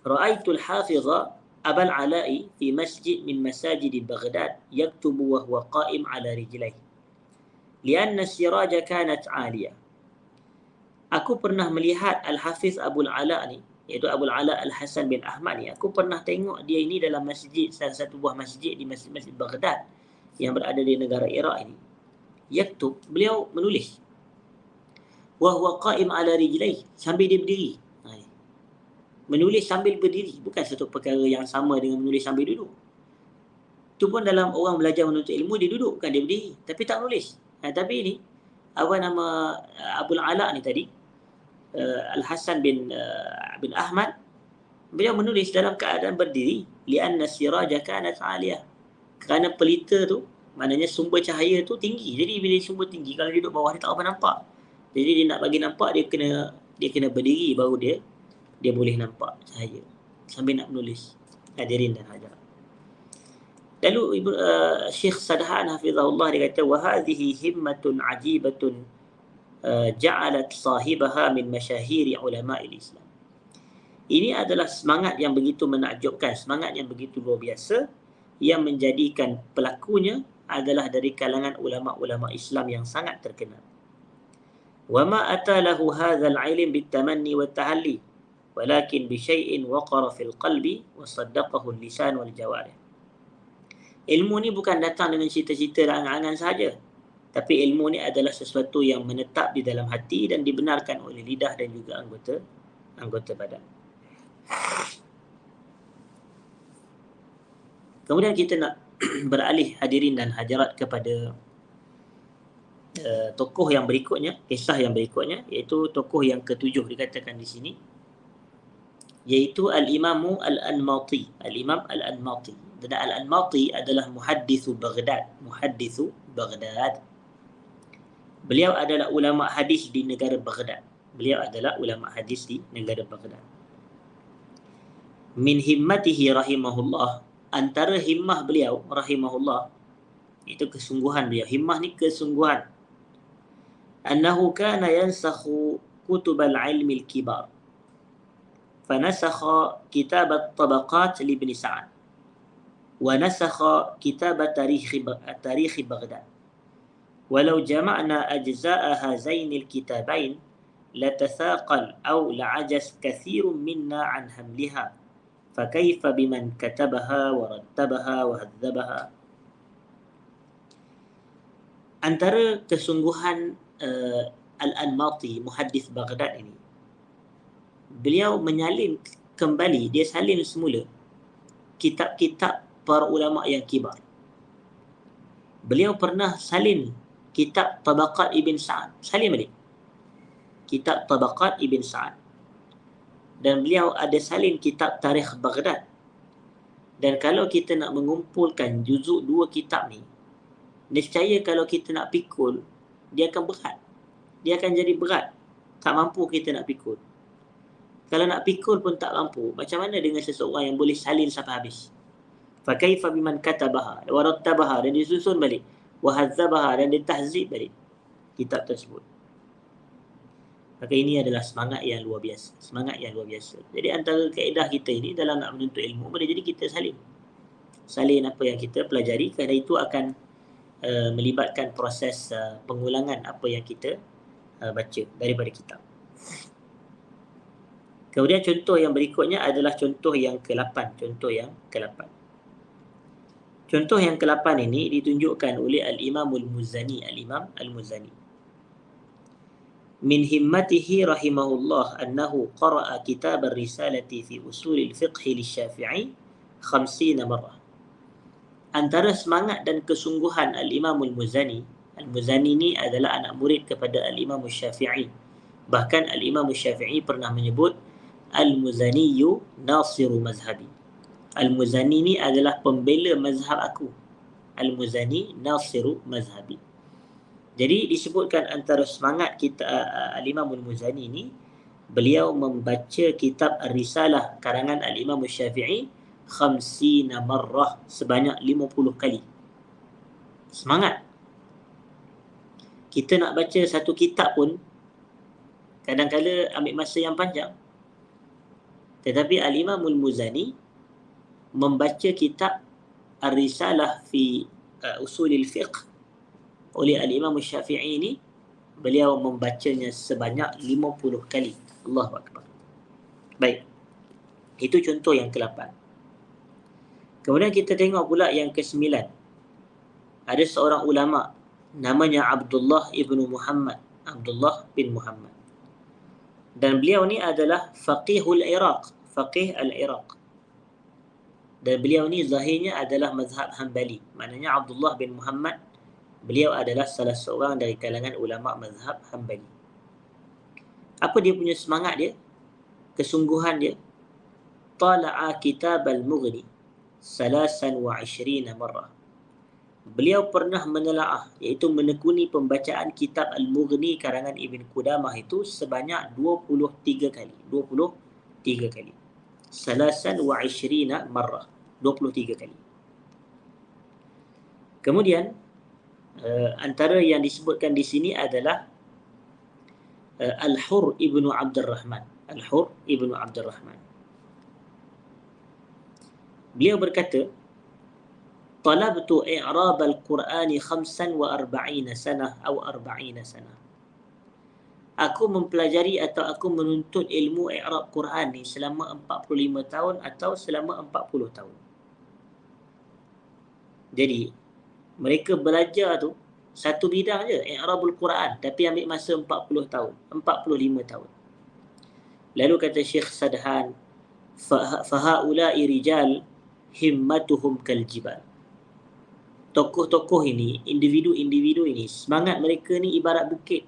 Speaker 1: Ra'aitul Hafidha Abul Ala'i fi masjid min masajid Baghdad yaktubu wa huwa qa'im ala rijlaihi lianna siraja kanat 'aliyah. Aku pernah melihat Al-Hafiz Abul Ala ni, iaitu Abul Ala Al-Hasan bin Ahmad ni, aku pernah tengok dia ini dalam masjid, salah satu buah masjid di masjid Baghdad yang berada di negara Iraq ini. Yaktub, beliau menulis, wa huwa qa'im ala rijlaihi, sambil dia berdiri. Menulis sambil berdiri bukan satu perkara yang sama dengan menulis sambil duduk. Itu pun dalam orang belajar menuntut ilmu, dia duduk, bukan dia berdiri, tapi tak menulis. Tapi ini Abul Ala ni tadi, Al-Hasan bin Ahmad, beliau menulis dalam keadaan berdiri, lianna siraja kanat 'aliyah, kerana pelita tu, maknanya sumber cahaya tu tinggi. Jadi bila sumber tinggi, kalau dia duduk bawah dia tak apa nampak. Jadi dia nak bagi nampak, dia kena berdiri baru dia boleh nampak cahaya sambil nak menulis. Hadirin dan hadirat. Lalu Syekh Sadhan hafizahullah dia kata, wa hadhihi himmatun ajibatun ja'alat sahibaha min masyahiri ulama'il Islam. Ini adalah semangat yang begitu menakjubkan, semangat yang begitu luar biasa, yang menjadikan pelakunya adalah dari kalangan ulama-ulama Islam yang sangat terkenal. Wa ma atalahu hadzal ilm bitamanni wat tahalli walakin bi syai'in waqara fil qalbi wa saddaqahu al-lisan wal jawarih. Ilmu ni bukan datang dengan cita-cita dan angan-angan sahaja, tapi ilmu ni adalah sesuatu yang menetap di dalam hati dan dibenarkan oleh lidah dan juga anggota badan. Kemudian kita nak beralih hadirin dan hadirat kepada tokoh yang berikutnya, kisah yang berikutnya, iaitu tokoh yang ketujuh dikatakan di sini, iaitu Al-Imamu Al-Anmati. Al-Imam Al-Anmati. Dan Al-Anmati adalah muhaddithu Baghdad. Beliau adalah ulama hadis di negara Baghdad. Min himmatihi rahimahullah, antara himmah beliau rahimahullah, itu kesungguhan beliau. Himmah ni kesungguhan. Annahu kana yansakhu kutubal ilmi al-kibar. فنسخ كتاب الطبقات لابن سعد ونسخ كتاب تاريخ بغداد ولو جمعنا أجزاء هذين الكتابين لتثاقل أو لعجز كثير منا عن حملها فكيف بمن كتبها ورتبها وهذبها. Antara kesungguhan Al-Anmati, muhaddis Baghdad ini, beliau menyalin kembali, dia salin semula kitab-kitab para ulama yang kibar. Beliau pernah salin kitab Tabaqat Ibn Sa'ad, salin balik kitab Tabaqat Ibn Sa'ad, dan beliau ada salin kitab Tarikh Baghdad. Dan kalau kita nak mengumpulkan juzuk dua kitab ni, nescaya kalau kita nak pikul, dia akan berat, dia akan jadi berat, tak mampu kita nak pikul. Kalau nak pikul pun tak mampu, macam mana dengan seseorang yang boleh salin sampai habis? Fakaifa biman katabaha wa rattabaha, dan disusun balik, wa hadzabaha, dan ditahzib balik kitab tersebut. Maka ini adalah semangat yang luar biasa, semangat yang luar biasa. Jadi antara kaedah kita ini dalam nak menuntut ilmu, boleh jadi kita salin apa yang kita pelajari, kerana itu akan melibatkan proses pengulangan apa yang kita baca daripada kitab. Kemudian contoh yang berikutnya adalah contoh yang ke-8. Contoh yang ke-8. Contoh yang ke-8 ini ditunjukkan oleh Al-Imam Al-Muzani. Al-Imam Al-Muzani. Min himmatihi rahimahullah annahu qara'a kitab ar-risalati fi usul al-fiqh li-Syafi'i 50 marrah. Antara semangat dan kesungguhan Al-Imam Al-Muzani, Al-Muzani ini adalah anak murid kepada Al-Imam Syafi'i. Bahkan Al-Imam Syafi'i pernah menyebut Al-Muzaniyu nasiru mazhabi. Al-Muzani ini adalah pembela mazhab aku. Al-Muzani nasiru mazhabi. Jadi disebutkan antara semangat kita Al-Imam Al-Muzani ini, beliau membaca kitab Ar-Risalah karangan Al-Imam Syafi'i 50 marrah, sebanyak 50 kali. Semangat. Kita nak baca satu kitab pun kadang-kadang ambil masa yang panjang. Tetapi Al-Imam Al-Muzani membaca kitab Ar-Risalah fi Usulil Fiqh oleh Al-Imam Syafi'i ini, beliau membacanya sebanyak 50 kali. Allahu Akbar. Baik. Itu contoh yang ke-8. Kemudian kita tengok pula yang ke-9. Ada seorang ulama namanya Abdullah ibnu Muhammad. Abdullah bin Muhammad. Dan beliau ni adalah faqihul Iraq. Faqih al-Iraq. Dan beliau ni zahirnya adalah mazhab Hanbali. Maknanya Abdullah bin Muhammad, beliau adalah salah seorang dari kalangan ulama mazhab Hanbali. Apa dia punya semangat dia? Kesungguhan dia? Tala'a kitab al-Mughni 23 marrah. Beliau pernah menelaah, iaitu menekuni pembacaan kitab Al-Mughni karangan Ibn Qudamah itu sebanyak 23 kali. 23 kali. 23 marrah. 23 kali. Kemudian antara yang disebutkan di sini adalah Al-Hur ibnu Abdul Rahman. Al-Hur ibnu Abdul Rahman. Beliau berkata, talabtu i'rab al-Qur'ani 45 sanah atau 40 sanah. Aku mempelajari atau aku menuntut ilmu i'rab Quran ni selama 45 tahun atau selama 40 tahun. Jadi mereka belajar tu satu bidang je, i'rabul Quran, tapi ambil masa 40 tahun, 45 tahun. Lalu kata Syekh Sadhan, fahaula'i rijal himmatuhum kal jibal. Tokoh-tokoh ini, individu-individu ini, semangat mereka ni ibarat bukit.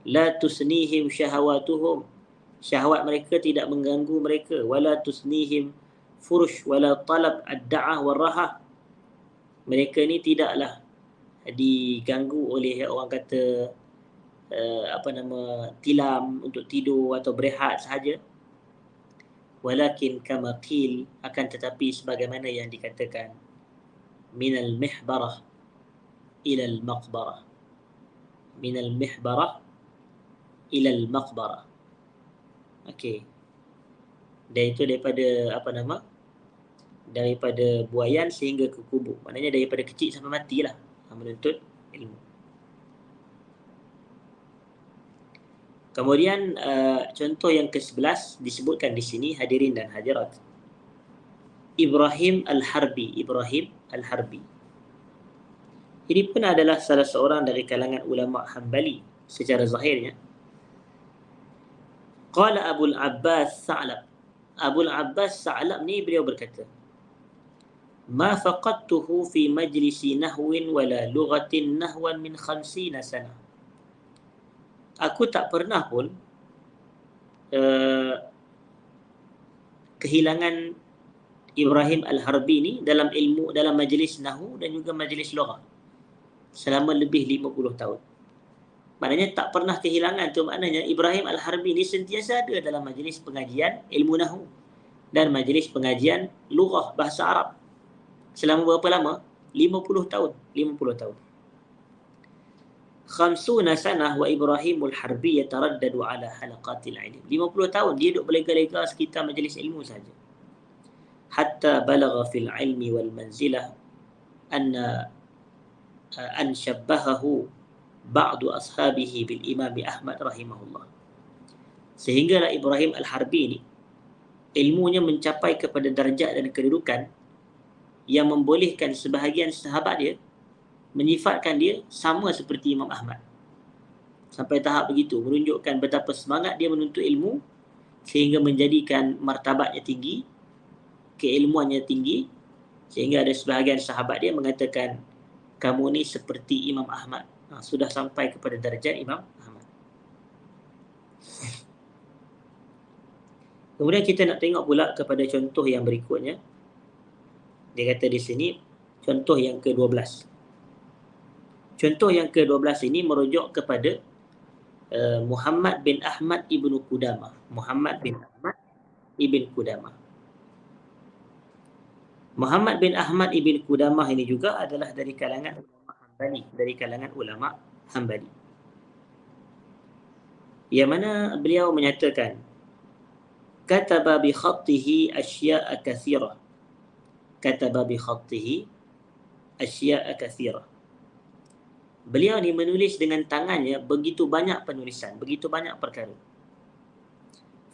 Speaker 1: La tusnihim syahawatuhum. Syahwat mereka tidak mengganggu mereka. Wala tusnihim furush wala talab ad-da'ah wal rahah. Mereka ni tidaklah diganggu oleh orang kata tilam untuk tidur atau berehat sahaja. Walakin kama qil, akan tetapi sebagaimana yang dikatakan, minal mihbarah ilal maqbarah. Minal mihbarah ilal maqbarah. Okey. Dan itu daripada buayan sehingga ke kubur. Maknanya daripada kecil sampai matilah menuntut ilmu. Kemudian contoh yang ke-11 disebutkan di sini, hadirin dan hadirat. Ibrahim Al-Harbi. Ibrahim Al-Harbi. Ini pun adalah salah seorang dari kalangan ulama Hanbali secara zahirnya. Qala Abul Abbas Sa'lab. Abul Abbas Sa'lab ni beliau berkata, ma faqadtuhu fi majlisi nahwin wala lughatin nahwan min 50 sanah. Aku tak pernah pun kehilangan Ibrahim Al-Harbi ni dalam ilmu, dalam majlis nahwu dan juga majlis lughah selama lebih 50 tahun. Maknanya tak pernah kehilangan tu, maknanya Ibrahim Al-Harbi ni sentiasa ada dalam majlis pengajian ilmu nahwu dan majlis pengajian lughah bahasa Arab. Selama berapa lama? 50 tahun. 50 tahun. 50 sanah wa Ibrahimul Harbi yataraddadu ala halaqatil ilm. 50 tahun dia duduk berlega-lega sekitar majlis ilmu saja. Hatta balagha fil ilmi wal manzilah anna an syabbahahu ba'du ashabihi bil Imam Ahmad rahimahullah. Sehinggalah Ibrahim Al-Harbi ini ilmunya mencapai kepada darjat dan kedudukan yang membolehkan sebahagian sahabat dia menyifatkan dia sama seperti Imam Ahmad. Sampai tahap begitu, menunjukkan betapa semangat dia menuntut ilmu sehingga menjadikan martabatnya tinggi, keilmuannya tinggi, sehingga ada sebahagian sahabat dia mengatakan, kamu ni seperti Imam Ahmad. Sudah sampai kepada darjat Imam Ahmad. Kemudian kita nak tengok pula kepada contoh yang berikutnya. Dia kata di sini, contoh yang ke-12. Contoh yang ke-12 ini merujuk kepada Muhammad bin Ahmad ibn Qudamah. Muhammad bin Ahmad ibn Qudamah. Muhammad bin Ahmad ibn Qudamah ini juga adalah dari kalangan ulama Hambali, dari kalangan ulama Hambali. Yang mana beliau menyatakan, kataba bi khattihi asya'a katsirah. Kataba bi khattihi asya'a katsirah. Beliau ni menulis dengan tangannya begitu banyak penulisan, begitu banyak perkara.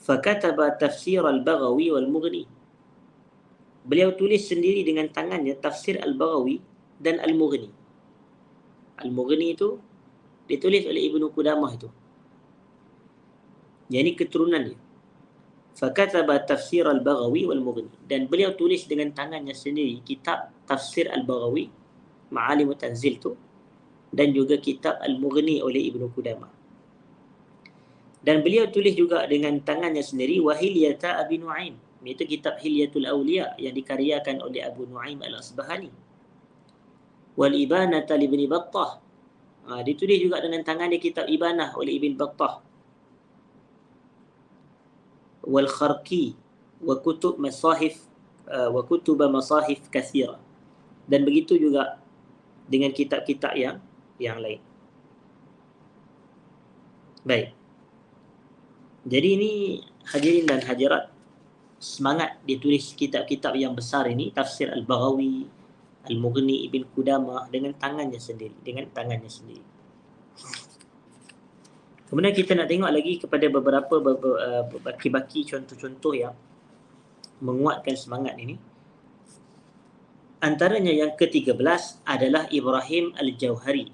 Speaker 1: Fakataba tafsir al-Baghawi wal-Mughni. Beliau tulis sendiri dengan tangannya tafsir al-Baghawi dan al-Mughni. Al-Mughni itu ditulis oleh Ibnu Qudamah itu. Yang ini keturunan dia. Fakataba tafsir al-Baghawi wal-Mughni. Dan beliau tulis dengan tangannya sendiri kitab tafsir al-Baghawi, Ma'alim Tanzil tu, dan juga kitab Al-Mughni oleh Ibnu Qudamah. Dan beliau tulis juga dengan tangannya sendiri Wahilyata Abi Nu'aim, iaitu kitab Hilyatul Awliya yang dikaryakan oleh Abu Nu'aim Al-Asbahani. Wal Ibanata li Ibn Battah. Ditulis juga dengan tangan dia kitab Ibanah oleh Ibn Battah. Wal Kharqi wa kutub masahif wa kutuba masahif katsira. Dan begitu juga dengan kitab-kitab yang lain. Baik. Jadi ini hadirin dan hadirat, semangat dia tulis kitab-kitab yang besar ini, tafsir Al-Baghawi, Al-Mughni, Ibn Qudamah dengan tangannya sendiri, Kemudian kita nak tengok lagi kepada beberapa baki-baki contoh-contoh yang menguatkan semangat ini. Antaranya yang ke-13 adalah Ibrahim Al-Jauhari.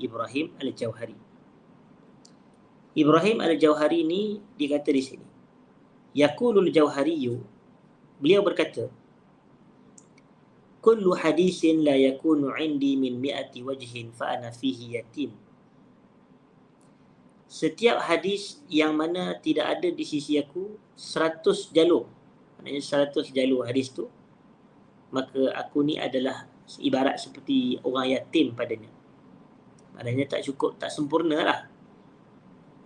Speaker 1: Ibrahim Al-Jauhari ni dikata di sini. Yaqulul Jauhariyu, beliau berkata, kullu hadisin la yakunu indi min mi'ati wajhin fa ana fihi yatim. Setiap hadis yang mana tidak ada di sisi aku 100 jalur. Maknanya 100 jalur hadis tu, maka aku ni adalah ibarat seperti orang yatim padanya. Maknanya tak cukup, tak sempurna lah.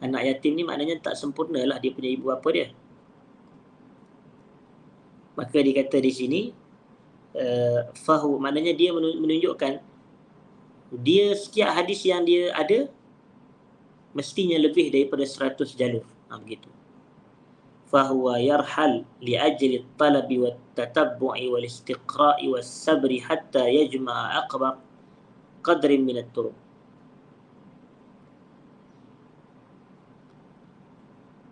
Speaker 1: Anak yatim ni maknanya tak sempurna lah dia punya ibu bapa dia. Maka dikata di sini, fahu, maknanya dia menunjukkan dia setiap hadis yang dia ada mestinya lebih daripada 100 jalur. Begitu. فهو يرحل لأجل الطلب والتتبع والاستقراء والصبر حتى يجمع أكبر قدر من الطرق.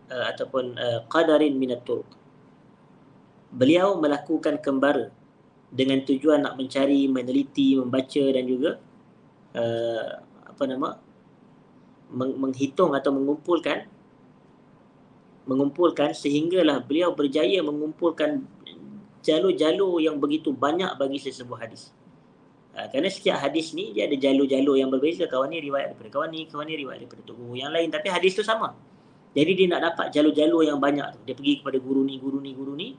Speaker 1: Ataupun qadarin min at-turuq. Beliau melakukan kembara dengan tujuan nak mencari, meneliti, membaca dan juga menghitung atau mengumpulkan sehinggalah beliau berjaya mengumpulkan jalur-jalur yang begitu banyak bagi sesebuah hadis. Kerana setiap hadis ni dia ada jalur-jalur yang berbeza. Kawan ni riwayat daripada kawan ni riwayat daripada guru yang lain, tapi hadis tu sama. Jadi dia nak dapat jalur-jalur yang banyak tu. Dia pergi kepada guru ni.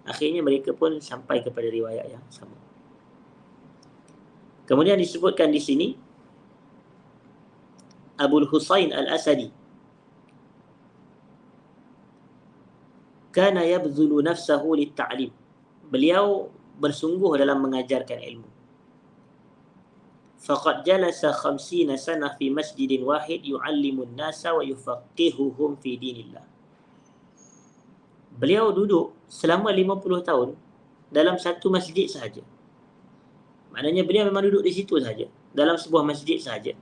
Speaker 1: Akhirnya mereka pun sampai kepada riwayat yang sama. Kemudian disebutkan di sini Abul Husain Al-Asadi kana yabzulu nafsahu lit-ta'lim. Beliau bersungguh dalam mengajarkan ilmu. faqad jalasa 50 sanah fi masjidin wahid yu'allimun nasa wa yufaqihuhum fi dinillah. Beliau duduk selama 50 tahun dalam satu masjid sahaja. Maknanya beliau memang duduk di situ sahaja, dalam sebuah masjid sahaja.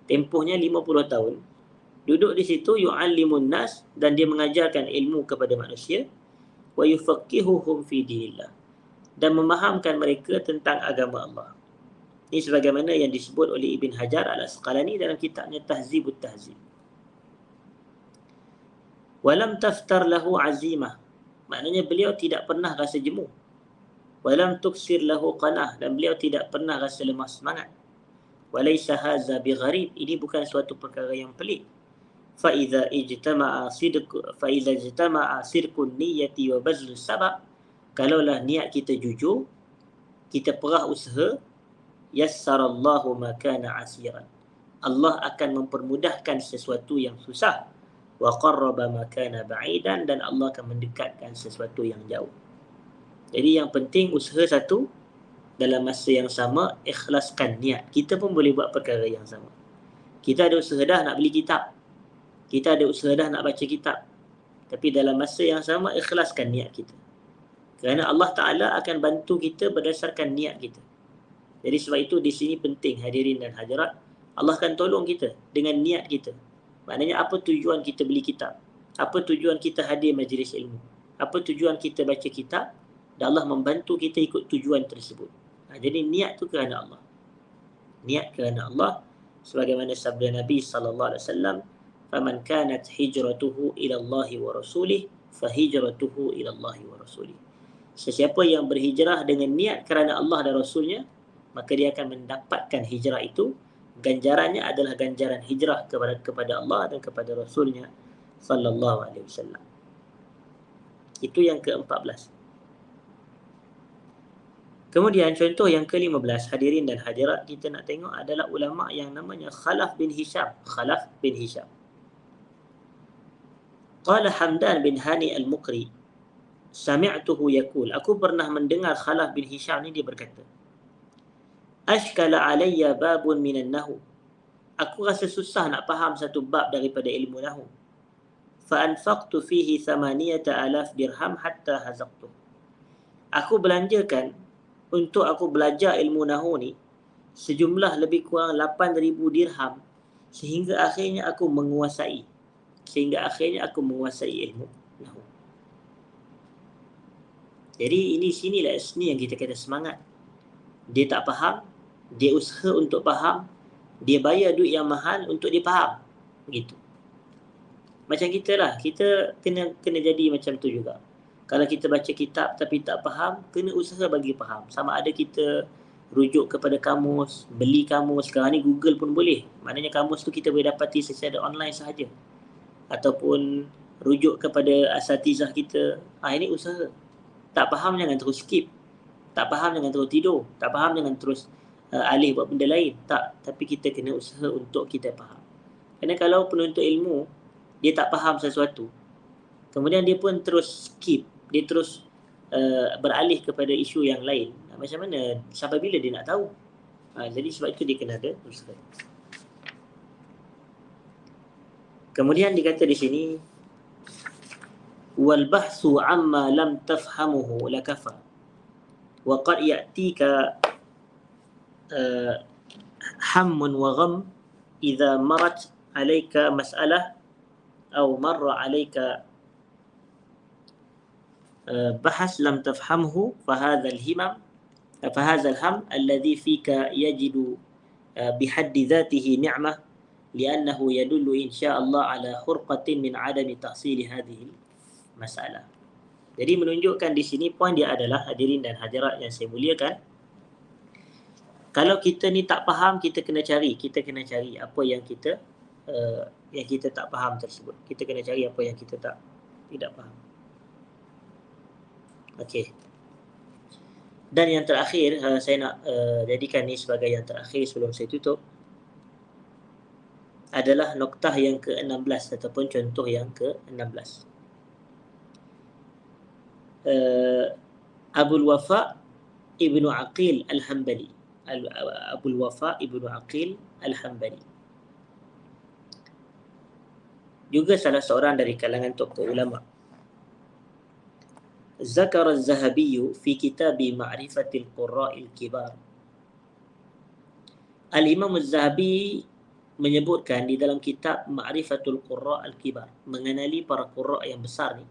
Speaker 1: Tempohnya 50 tahun. Duduk di situ yu'allimun nas, dan dia mengajarkan ilmu kepada manusia, wa yufaqihuhum fi dinillah, dan memahamkan mereka tentang agama Allah. Ini sebagaimana yang disebut oleh Ibn Hajar Al-Asqalani dalam kitabnya Tahzibut Tahzib. Walam taftar lahu azimah, maknanya beliau tidak pernah rasa jemu. Walam tuksir lahu qanah, dan beliau tidak pernah rasa lemah semangat. Walaysa hadza bigharib, ini bukan suatu perkara yang pelik. فإذا اجتمع صدق النية وبذل السبب, kalaulah niat kita jujur, kita perah usaha, yassarallahu ma kana asiran, Allah akan mempermudahkan sesuatu yang susah, wa qarraba ma kana ba'idan, dan Allah akan mendekatkan sesuatu yang jauh. Jadi yang penting usaha satu, dalam masa yang sama ikhlaskan niat. Kita pun boleh buat perkara yang sama. Kita ada usaha dah nak beli kitab, kita ada usaha dah nak baca kitab, tapi dalam masa yang sama ikhlaskan niat kita. Kerana Allah Ta'ala akan bantu kita berdasarkan niat kita. Jadi sebab itu di sini penting hadirin dan hadirat, Allah akan tolong kita dengan niat kita. Maknanya apa tujuan kita beli kitab, apa tujuan kita hadir majlis ilmu, apa tujuan kita baca kitab, dan Allah membantu kita ikut tujuan tersebut. Jadi niat tu kerana Allah. Niat kerana Allah, sebagaimana sabda Nabi SAW, faman kanat hijratuhu ila Allah wa rasulih fahijratuhu ila Allah wa rasulih. Sesiapa yang berhijrah dengan niat kerana Allah dan Rasulnya, maka dia akan mendapatkan hijrah itu. Ganjarannya adalah ganjaran hijrah kepada Allah dan kepada Rasulnya sallallahu alaihi wasallam. Itu yang ke-14. Kemudian contoh yang ke-15, hadirin dan hadirat, kita nak tengok adalah ulama yang namanya Khalaf bin Hisham. Khalaf bin Hisham. Qala Hamdan bin Hani al-Muqri, sami'tuhu yaqul, aku pernah mendengar Khalaf bin Hisham ni dia berkata, ashkala alayya babun minan nahu, aku rasa susah nak faham satu bab daripada ilmu nahu. Fa anfaqtu fihi 8,000 dirham hatta hazaqtu. Aku belanjakan untuk aku belajar ilmu nahu ni sejumlah lebih kurang 8,000 dirham, sehingga akhirnya aku menguasai ilmu nahu. Jadi sinilah yang kita kata semangat. Dia tak faham, dia usaha untuk faham, dia bayar duit yang mahal untuk dia faham. Begitu. Macam kita lah, kita kena jadi macam tu juga. Kalau kita baca kitab tapi tak faham, kena usaha bagi faham. Sama ada kita rujuk kepada kamus, beli kamus, sekarang ni Google pun boleh. Maknanya kamus tu kita boleh dapati secara online sahaja. Ataupun rujuk kepada asatizah kita. Ini usaha. Tak faham jangan terus skip. Tak faham jangan terus tidur. Tak faham jangan terus alih buat benda lain. Tak. Tapi kita kena usaha untuk kita faham. Kerana kalau penuntut ilmu, dia tak faham sesuatu, kemudian dia pun terus skip, dia terus beralih kepada isu yang lain. Macam mana? Sampai bila dia nak tahu? Jadi sebab itu dia kena ada usaha. Kemudian dikata di sini, wal bahthu amma lam tafhamuhu lakafa wa qad ya'tika hammun wa gham idza marat alayka mas'alah aw marra alayka bahas lam tafhamhu fahadha al-ham alladhi fika yajidu bihaddi dhatihi ni'mah li'annahu yadullu insya'Allah ala hurqatin min adami tahsili hadhihi masalah. Jadi menunjukkan di sini poin dia adalah, hadirin dan hadirat yang saya muliakan, kalau kita ni tak faham, kita kena cari apa yang kita tak faham tersebut. Kita kena cari apa yang kita tidak faham. Okey. Dan yang terakhir, saya nak jadikan ni sebagai yang terakhir sebelum saya tutup, adalah noktah yang ke-16 ataupun contoh yang ke-16. Abul Wafa Ibnu Aqil Al-Hambali, Abul Wafa Ibnu Aqil Al-Hambali. Juga salah seorang dari kalangan tokoh ulama. Zakar Az-Zahabi fi kitab Ma'rifatil Qurra'il Kibar. Al-Imam Az-Zahabi menyebutkan di dalam kitab Ma'rifatul Qurra' Al-Kibar, mengenali para qurra' yang besar ni,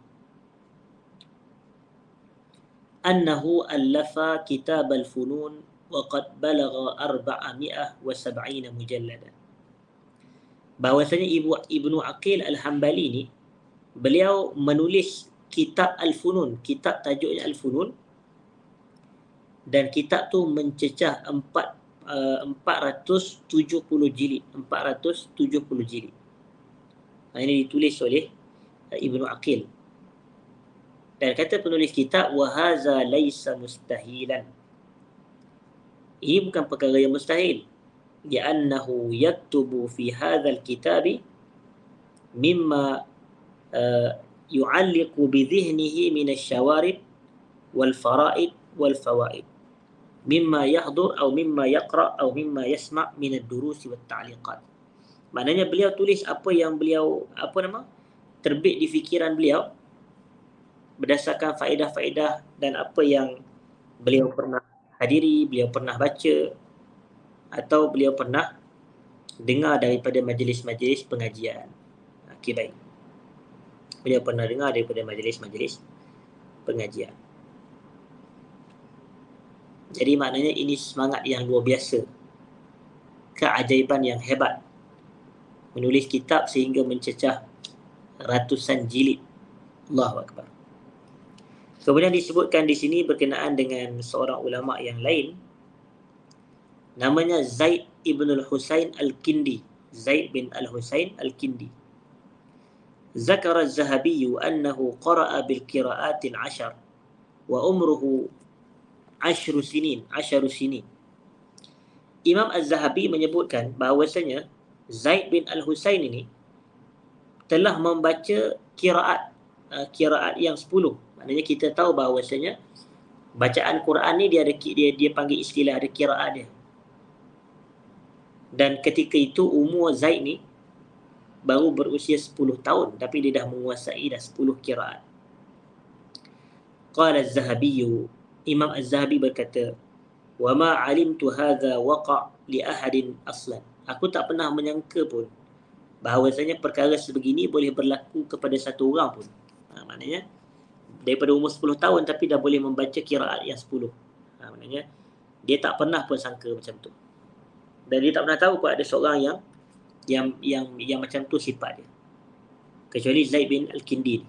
Speaker 1: annahu allafa kitab al-funun wa qad balagha 470 mujalladan. Bahawasanya Ibnu Aqil Al-Hambali ni, beliau menulis kitab Al-Funun, kitab tajuknya Al-Funun, dan kitab tu mencecah 470 jilid. 470 jilid. Ini ditulis oleh Ibnu Aqil. Dan kata penulis kitab, wahaza laisa mustahilan. Ini bukan perkara yang mustahil. Li'annahu yaktubu fi hadzal kitabi mimma yu'alliqu bi dhihnihi min asy-syawarib wal fara'id wal fawaid. Mimma yahdur atau mimma yaqra atau mimma yasma' min ad-durus wat ta'liqat. Maknanya beliau tulis apa yang beliau terbit di fikiran beliau berdasarkan faedah-faedah dan apa yang beliau pernah hadiri, beliau pernah baca atau beliau pernah dengar daripada majlis-majlis pengajian. Okey, baik. Beliau pernah dengar daripada majlis-majlis pengajian. Jadi maknanya ini semangat yang luar biasa. Keajaiban yang hebat. Menulis kitab sehingga mencecah ratusan jilid. Allahu Akbar. Kemudian disebutkan di sini berkenaan dengan seorang ulama yang lain. Namanya Zaid ibn al-Husain al-Kindi. Zaid bin al-Husain al-Kindi. Zakara Az-Zahabi annahu qara'a bil qira'atil 10 wa umruhu 10 sinin. Imam Az-Zahabi menyebutkan bahawasanya Zaid bin al-Husain ini telah membaca qiraat yang 10. Maknanya kita tahu bahawasanya bacaan Quran ni dia panggil istilah ada qiraat dia. Dan ketika itu umur Zaid ni baru berusia 10 tahun, tapi dia dah menguasai dah 10 qiraat. Qala Az-Zahabi, Imam Az-Zahabi berkata, wa ma 'alimtu hadza waqa' li ahadin aslan. Aku tak pernah menyangka pun bahawasanya perkara sebegini boleh berlaku kepada satu orang pun. Maknanya daripada umur 10 tahun tapi dah boleh membaca qiraat yang 10. Maknanya dia tak pernah pun sangka macam tu. Dan dia tak pernah tahu pun ada seorang yang macam tu sifat dia. Kecuali Zaid bin al-Kindi,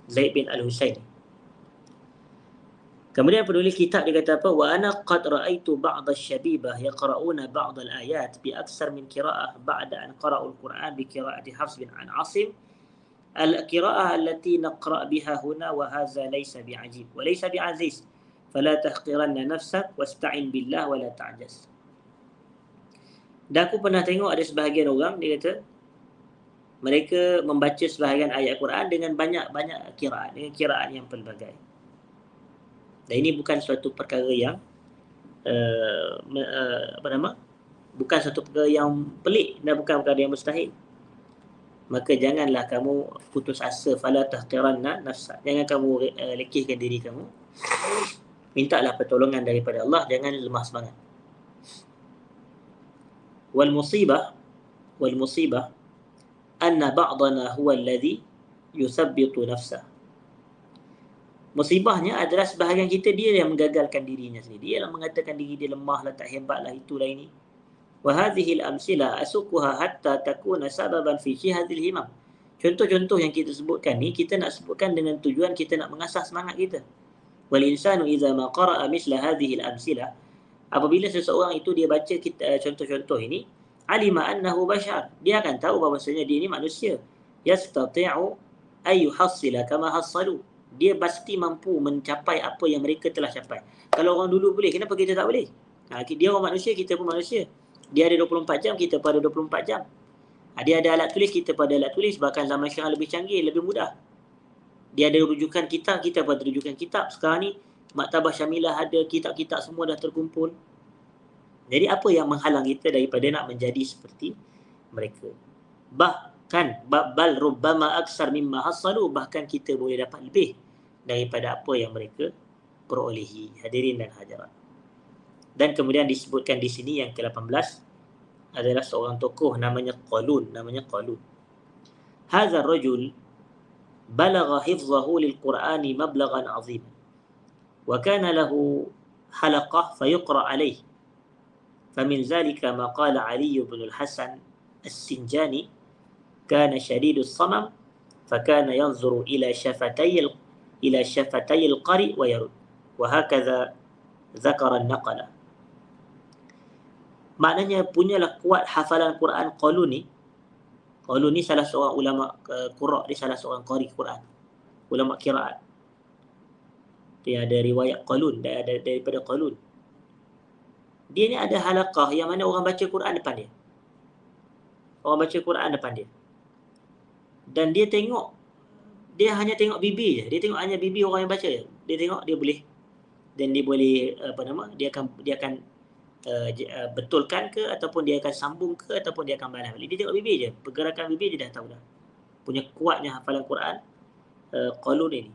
Speaker 1: Zaid bin al-Husain. Kemudian penulis kitab dia kata apa? Wa ana qad ra'aitu ba'd asy-syabibah yaqra'una ba'd al-ayat bi aktsar min qira'ah ba'da an qara'u al-Qur'an bi qira'ati Hafs bin an Asim. Al-qira'ah allati naqra' biha huna wa hadza laysa bi'ajib wa laysa bi'aziz. Fala tahqiranna nafsak wasta'in billah wa la ta'jaz. Dan aku pernah tengok ada sebahagian orang, dia kata mereka membaca sebahagian ayat Quran dengan banyak-banyak qiraat, dengan qiraat yang pelbagai. Dan ini bukan suatu perkara yang bukan satu perkara yang pelik dan bukan perkara yang mustahil. Maka janganlah kamu putus asa, fala tahqiranna nafsa. Jangan kamu lekehkan diri kamu. Mintalah pertolongan daripada Allah, jangan lemah semangat. Wal musibah anna ba'dana huwa alladhi yuthabbitu nafsah. Musibahnya adalah sebahagian kita dia yang menggagalkan dirinya sendiri. Dia yang mengatakan diri dia lemah lah, tak hebat lah, itulah ini. Wa hadhihi al-amsila asukuha hatta takuna sababan fi hadhil himam. Contoh-contoh yang kita sebutkan ni, kita nak sebutkan dengan tujuan kita nak mengasah semangat kita. Wal insanu idza ma qara'a misla hadhihi al-amsila, apabila seseorang itu dia baca contoh-contoh ini, alima annahu bashar, dia akan tahu bahawasanya dia ini manusia. Yastati'u ay yuhassila kama hassalu, dia pasti mampu mencapai apa yang mereka telah capai. Kalau orang dulu boleh, kenapa kita tak boleh? Dia orang manusia, kita pun manusia. Dia ada 24 jam, kita pun ada 24 jam. Dia ada alat tulis, kita pun ada alat tulis. Bahkan zaman sekarang lebih canggih, lebih mudah. Dia ada rujukan kitab, kita pun ada rujukan kitab. Sekarang ni Maktabah Syamilah ada, kitab-kitab semua dah terkumpul. Jadi apa yang menghalang kita daripada nak menjadi seperti mereka? Bahkan bal rubbama aksar mimma hasalu, bahkan kita boleh dapat lebih daripada apa yang mereka perolehi. Hadirin dan hadirat. Dan kemudian disebutkan di sini yang ke-18 adalah seorang tokoh namanya Qalun. Hadza rajul balagha hifzahu lil-Qur'ani mablaghan 'azim wa kana lahu halaqah fayuqra alayhi. فمن ذلك ما قال علي بن الحسن السنجاني كان شديد الصمم فكان ينظر إلى شفتي القارئ ويرد وهكذا ذكر النقلة. Maknanya punyalah kuat hafalan Quran Qalun ni salah seorang ulama qura', dia salah seorang qari Quran, ulama qiraat. Dia ada riwayat Qalun, daripada Qalun. Dia ni ada halaqah yang mana orang baca Quran depan dia. Dan dia hanya tengok bibir je. Dia tengok hanya bibir orang yang baca je. Dia tengok, dia boleh dia akan betulkan ke, ataupun dia akan sambung ke, ataupun dia akan balas balik. Dia tengok bibir je. Pergerakan bibir je dah tahu dah. Punya kuatnya hafalan Quran Qalun ini.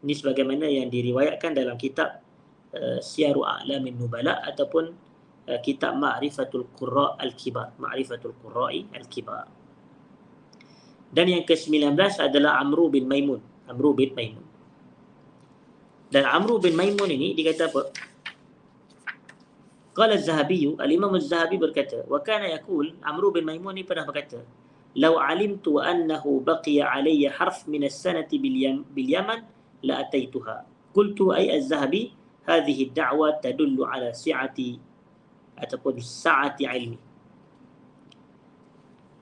Speaker 1: Ini sebagaimana yang diriwayatkan dalam kitab Syiaru A'lamin Nubala ataupun kitab Ma'rifatul Qurra' Al-Kibar. Dan yang ke-19 adalah Amru bin Maimun. Dan Amru bin Maimun ini dikata apa? Qala Az-Zahabi, Al-Imam Az-Zahabi berkata, wa kana yaqul, Amru bin Maimun ini pernah berkata, law alimtu annahu baqiya alayya harf min as-sanati bil Yaman la ataituha. Qultu ay Az-Zahabi, hadhihi ad-da'wa tadullu ala sa'ati ilmi.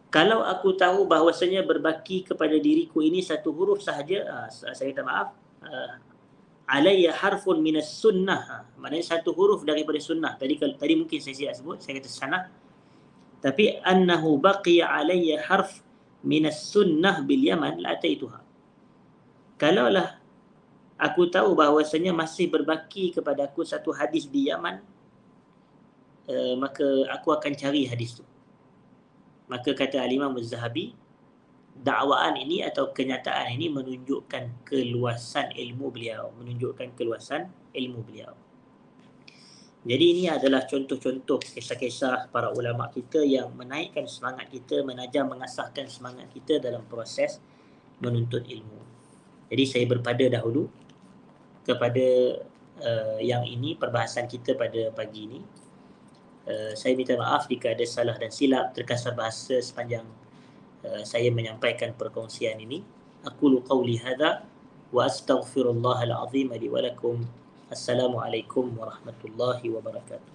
Speaker 1: Kalau aku tahu bahawasanya berbaki kepada diriku ini satu huruf sahaja, saya minta maaf, alayya harfun minas sunnah, maknanya satu huruf daripada sunnah. Tadi mungkin saya silap sebut, saya kata sanah, tapi annahu baqiya alayya harf minas sunnah bil Yaman la ataituha. Kalaulah aku tahu bahawasanya masih berbaki kepada aku satu hadis di Yaman, maka aku akan cari hadis tu. Maka kata Al-Imam Az-Zahabi, dakwaan ini atau kenyataan ini menunjukkan keluasan ilmu beliau. Jadi ini adalah contoh-contoh kisah-kisah para ulama kita yang menaikkan semangat kita, mengasahkan semangat kita dalam proses menuntut ilmu. Jadi saya berpada dahulu kepada yang ini perbahasan kita pada pagi ini. Saya minta maaf jika ada salah dan silap, terkasar bahasa sepanjang saya menyampaikan perkongsian ini. Aqulu qawli hadha wa astaghfirullahal azim li wa lakum. Assalamualaikum warahmatullahi wabarakatuh.